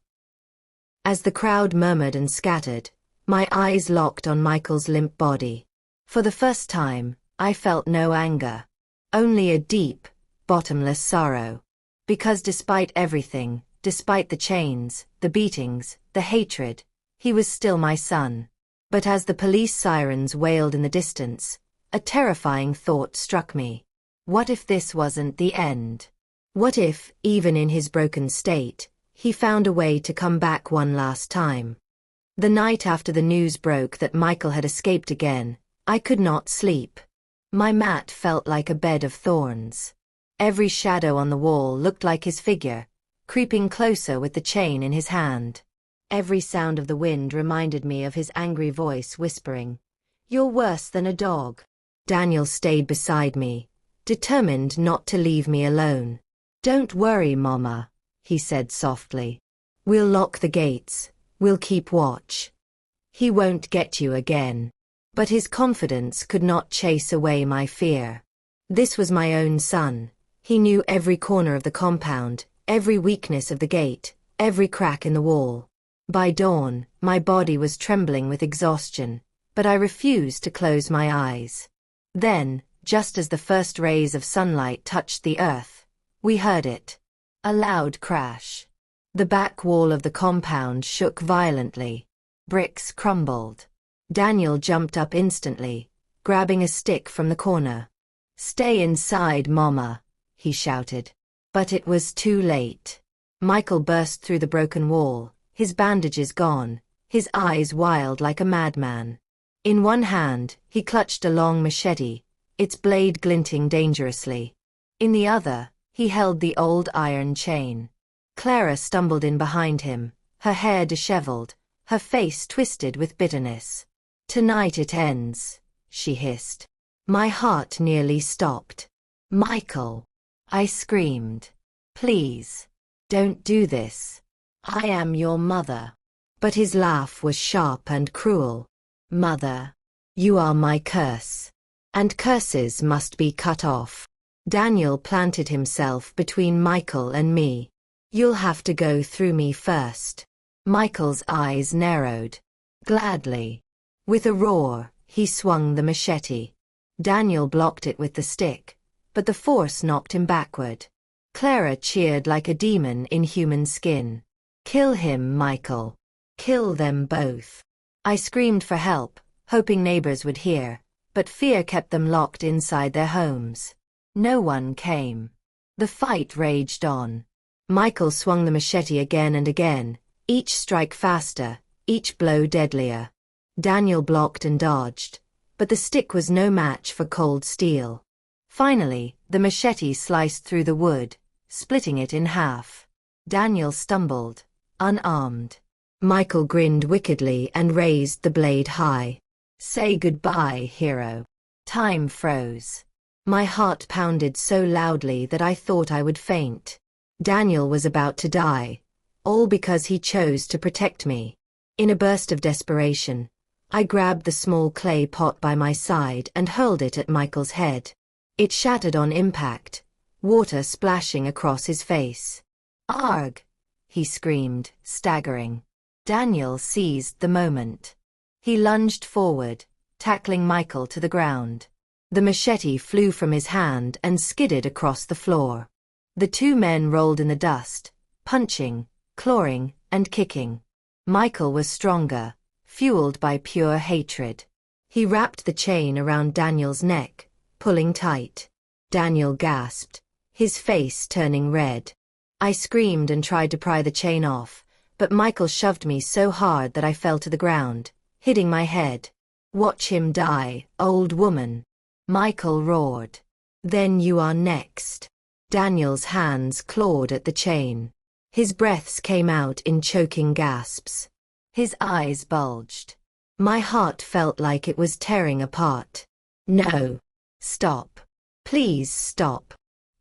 As the crowd murmured and scattered, my eyes locked on Michael's limp body. For the first time, I felt no anger. Only a deep, bottomless sorrow. Because despite everything, despite the chains, the beatings, the hatred, he was still my son. But as the police sirens wailed in the distance, a terrifying thought struck me. What if this wasn't the end? What if, even in his broken state, he found a way to come back one last time? The night after the news broke that Michael had escaped again, I could not sleep. My mat felt like a bed of thorns. Every shadow on the wall looked like his figure, creeping closer with the chain in his hand. Every sound of the wind reminded me of his angry voice whispering, "You're worse than a dog." Daniel stayed beside me, determined not to leave me alone. "Don't worry, Mama," he said softly. "We'll lock the gates, we'll keep watch. He won't get you again." But his confidence could not chase away my fear. This was my own son. He knew every corner of the compound, every weakness of the gate, every crack in the wall. By dawn, my body was trembling with exhaustion, but I refused to close my eyes. Then, just as the first rays of sunlight touched the earth, we heard it. A loud crash. The back wall of the compound shook violently. Bricks crumbled. Daniel jumped up instantly, grabbing a stick from the corner. "Stay inside, Mama," he shouted. But it was too late. Michael burst through the broken wall, his bandages gone, his eyes wild like a madman. In one hand, he clutched a long machete, its blade glinting dangerously. In the other, he held the old iron chain. Clara stumbled in behind him, her hair disheveled, her face twisted with bitterness. "Tonight it ends," she hissed. My heart nearly stopped. Michael! I screamed. Please, don't do this. I am your mother. But his laugh was sharp and cruel. Mother, you are my curse. And curses must be cut off. Daniel planted himself between Michael and me. You'll have to go through me first. Michael's eyes narrowed. Gladly. With a roar, he swung the machete. Daniel blocked it with the stick, but the force knocked him backward. Clara cheered like a demon in human skin. Kill him, Michael. Kill them both. I screamed for help, hoping neighbors would hear, but fear kept them locked inside their homes. No one came. The fight raged on. Michael swung the machete again and again, each strike faster, each blow deadlier. Daniel blocked and dodged, but the stick was no match for cold steel. Finally, the machete sliced through the wood, splitting it in half. Daniel stumbled, unarmed. Michael grinned wickedly and raised the blade high. Say goodbye, hero. Time froze. My heart pounded so loudly that I thought I would faint. Daniel was about to die, all because he chose to protect me. In a burst of desperation, I grabbed the small clay pot by my side and hurled it at Michael's head. It shattered on impact, water splashing across his face. Arg! He screamed, staggering. Daniel seized the moment. He lunged forward, tackling Michael to the ground. The machete flew from his hand and skidded across the floor. The two men rolled in the dust, punching, clawing, and kicking. Michael was stronger, fueled by pure hatred. He wrapped the chain around Daniel's neck, pulling tight. Daniel gasped, his face turning red. I screamed and tried to pry the chain off, but Michael shoved me so hard that I fell to the ground, hitting my head. Watch him die, old woman. Michael roared. Then you are next. Daniel's hands clawed at the chain. His breaths came out in choking gasps. His eyes bulged. My heart felt like it was tearing apart. No. Stop. Please stop.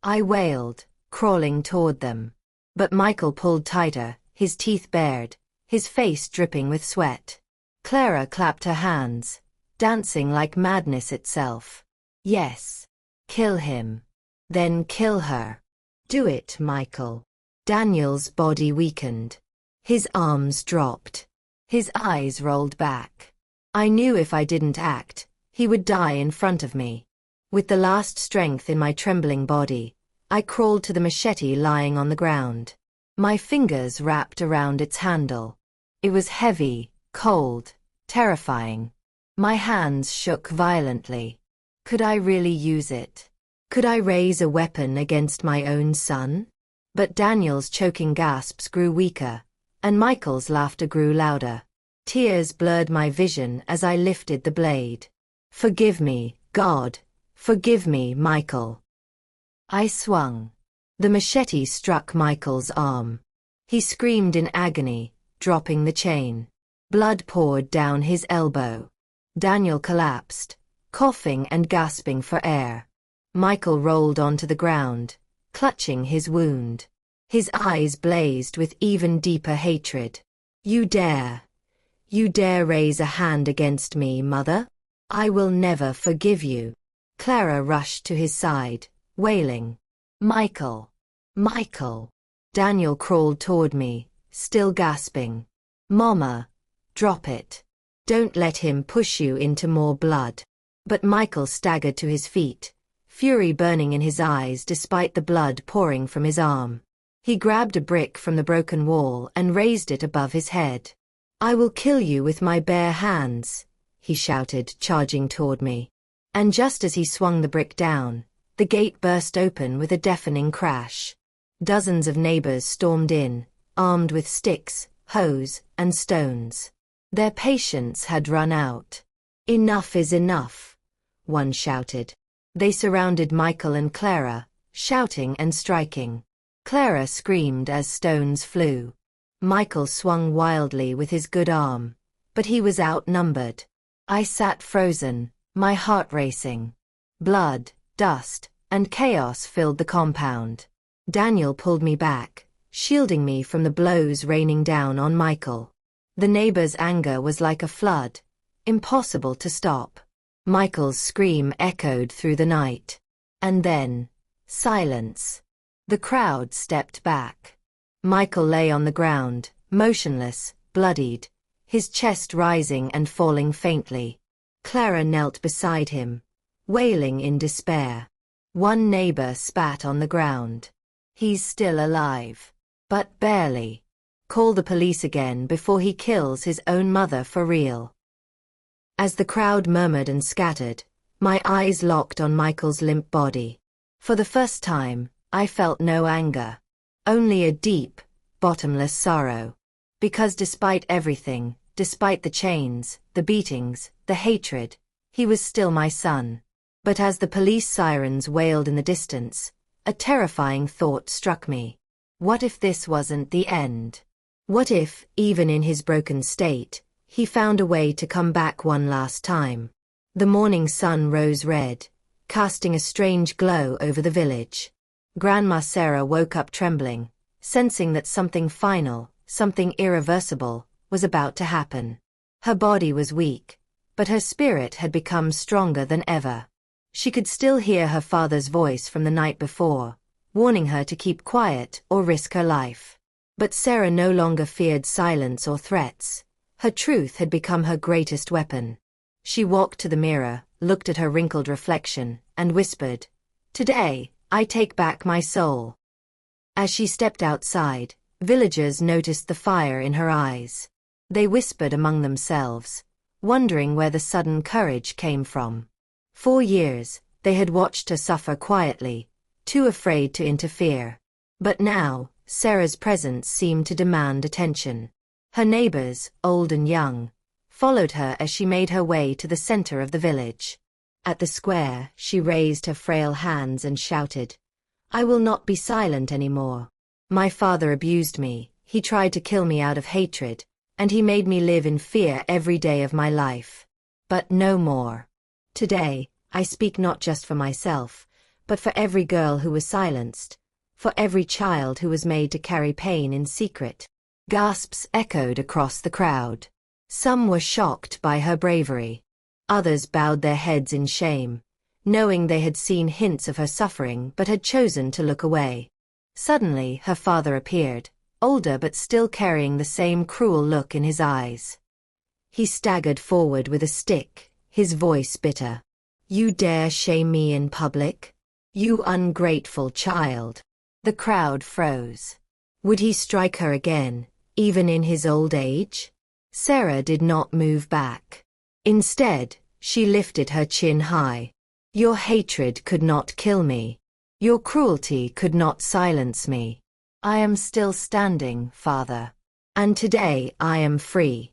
I wailed, crawling toward them. But Michael pulled tighter, his teeth bared, his face dripping with sweat. Clara clapped her hands, dancing like madness itself. Yes. Kill him. Then kill her. Do it, Michael. Daniel's body weakened. His arms dropped. His eyes rolled back. I knew if I didn't act, he would die in front of me. With the last strength in my trembling body, I crawled to the machete lying on the ground. My fingers wrapped around its handle. It was heavy, cold, terrifying. My hands shook violently. Could I really use it? Could I raise a weapon against my own son? But Daniel's choking gasps grew weaker, and Michael's laughter grew louder. Tears blurred my vision as I lifted the blade. Forgive me, God. Forgive me, Michael. I swung. The machete struck Michael's arm. He screamed in agony, dropping the chain. Blood poured down his elbow. Daniel collapsed, coughing and gasping for air. Michael rolled onto the ground, clutching his wound. His eyes blazed with even deeper hatred. You dare raise a hand against me, mother? I will never forgive you. Clara rushed to his side, wailing. Michael! Michael! Daniel crawled toward me, still gasping. Mama, drop it. Don't let him push you into more blood. But Michael staggered to his feet, fury burning in his eyes despite the blood pouring from his arm. He grabbed a brick from the broken wall and raised it above his head. I will kill you with my bare hands, he shouted, charging toward me. And just as he swung the brick down, the gate burst open with a deafening crash. Dozens of neighbors stormed in, armed with sticks, hose, and stones. Their patience had run out. Enough is enough, one shouted. They surrounded Michael and Clara, shouting and striking. Clara screamed as stones flew. Michael swung wildly with his good arm, but he was outnumbered. I sat frozen, my heart racing. Blood, dust, and chaos filled the compound. Daniel pulled me back, shielding me from the blows raining down on Michael. The neighbors' anger was like a flood, impossible to stop. Michael's scream echoed through the night. And then, silence. The crowd stepped back. Michael lay on the ground, motionless, bloodied, his chest rising and falling faintly. Clara knelt beside him, wailing in despair. One neighbor spat on the ground. He's still alive. But barely. Call the police again before he kills his own mother for real. As the crowd murmured and scattered, my eyes locked on Michael's limp body. For the first time, I felt no anger. Only a deep, bottomless sorrow. Because despite everything, despite the chains, the beatings, the hatred, he was still my son. But as the police sirens wailed in the distance, a terrifying thought struck me. What if this wasn't the end? What if, even in his broken state, he found a way to come back one last time? The morning sun rose red, casting a strange glow over the village. Grandma Sarah woke up trembling, sensing that something final, something irreversible, was about to happen. Her body was weak, but her spirit had become stronger than ever. She could still hear her father's voice from the night before, warning her to keep quiet or risk her life. But Sarah no longer feared silence or threats. Her truth had become her greatest weapon. She walked to the mirror, looked at her wrinkled reflection, and whispered, "Today, I take back my soul." As she stepped outside, villagers noticed the fire in her eyes. They whispered among themselves, wondering where the sudden courage came from. 4 years, they had watched her suffer quietly, too afraid to interfere. But now, Sarah's presence seemed to demand attention. Her neighbors, old and young, followed her as she made her way to the center of the village. At the square, she raised her frail hands and shouted, "I will not be silent anymore. My father abused me, he tried to kill me out of hatred, and he made me live in fear every day of my life. But no more. Today, I speak not just for myself, but for every girl who was silenced, for every child who was made to carry pain in secret." Gasps echoed across the crowd. Some were shocked by her bravery. Others bowed their heads in shame, knowing they had seen hints of her suffering but had chosen to look away. Suddenly, her father appeared, older but still carrying the same cruel look in his eyes. He staggered forward with a stick, his voice bitter. "You dare shame me in public? You ungrateful child." The crowd froze. Would he strike her again, even in his old age? Sarah did not move back. Instead, she lifted her chin high. "Your hatred could not kill me. Your cruelty could not silence me. I am still standing, Father. And today I am free."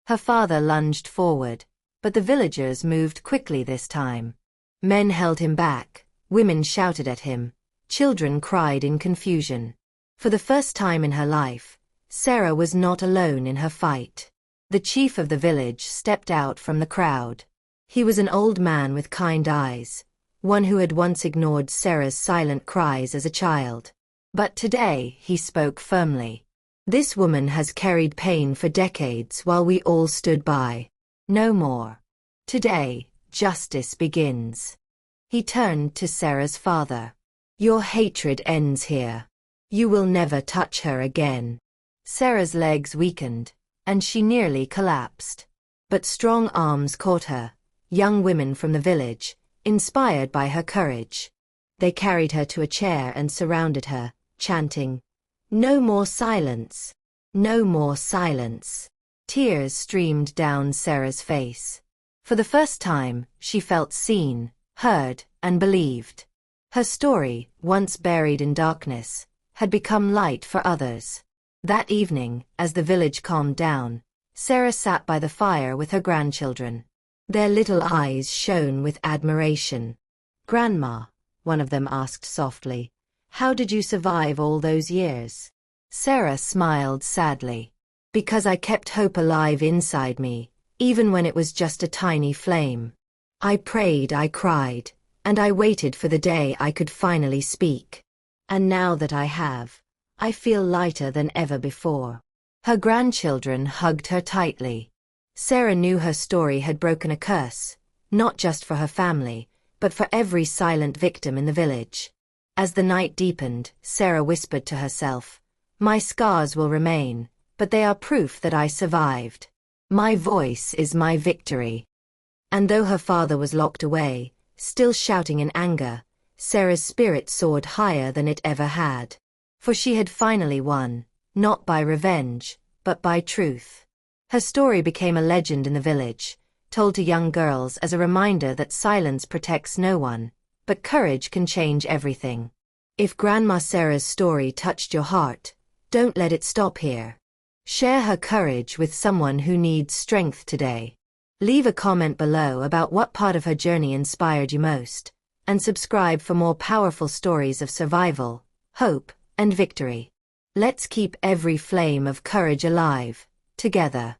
Her father lunged forward, but the villagers moved quickly this time. Men held him back, women shouted at him, children cried in confusion. For the first time in her life, Sarah was not alone in her fight. The chief of the village stepped out from the crowd. He was an old man with kind eyes, one who had once ignored Sarah's silent cries as a child. But today he spoke firmly. "This woman has carried pain for decades while we all stood by. No more. Today, justice begins." He turned to Sarah's father. "Your hatred ends here. You will never touch her again." Sarah's legs weakened, and she nearly collapsed. But strong arms caught her, young women from the village, inspired by her courage. They carried her to a chair and surrounded her, chanting, "No more silence! No more silence!" Tears streamed down Sarah's face. For the first time, she felt seen, heard, and believed. Her story, once buried in darkness, had become light for others. That evening, as the village calmed down, Sarah sat by the fire with her grandchildren. Their little eyes shone with admiration. "Grandma," one of them asked softly, "how did you survive all those years?" Sarah smiled sadly. "Because I kept hope alive inside me, even when it was just a tiny flame. I prayed, I cried, And I waited for the day I could finally speak. And now that I have, I feel lighter than ever before." Her grandchildren hugged her tightly. Sarah knew her story had broken a curse, not just for her family, but for every silent victim in the village. As the night deepened, Sarah whispered to herself, "My scars will remain, but they are proof that I survived. My voice is my victory." And though her father was locked away, still shouting in anger, Sarah's spirit soared higher than it ever had. For she had finally won, not by revenge, but by truth. Her story became a legend in the village, told to young girls as a reminder that silence protects no one, but courage can change everything. If Grandma Sarah's story touched your heart, don't let it stop here. Share her courage with someone who needs strength today. Leave a comment below about what part of her journey inspired you most, and subscribe for more powerful stories of survival, hope, and victory. Let's keep every flame of courage alive, together.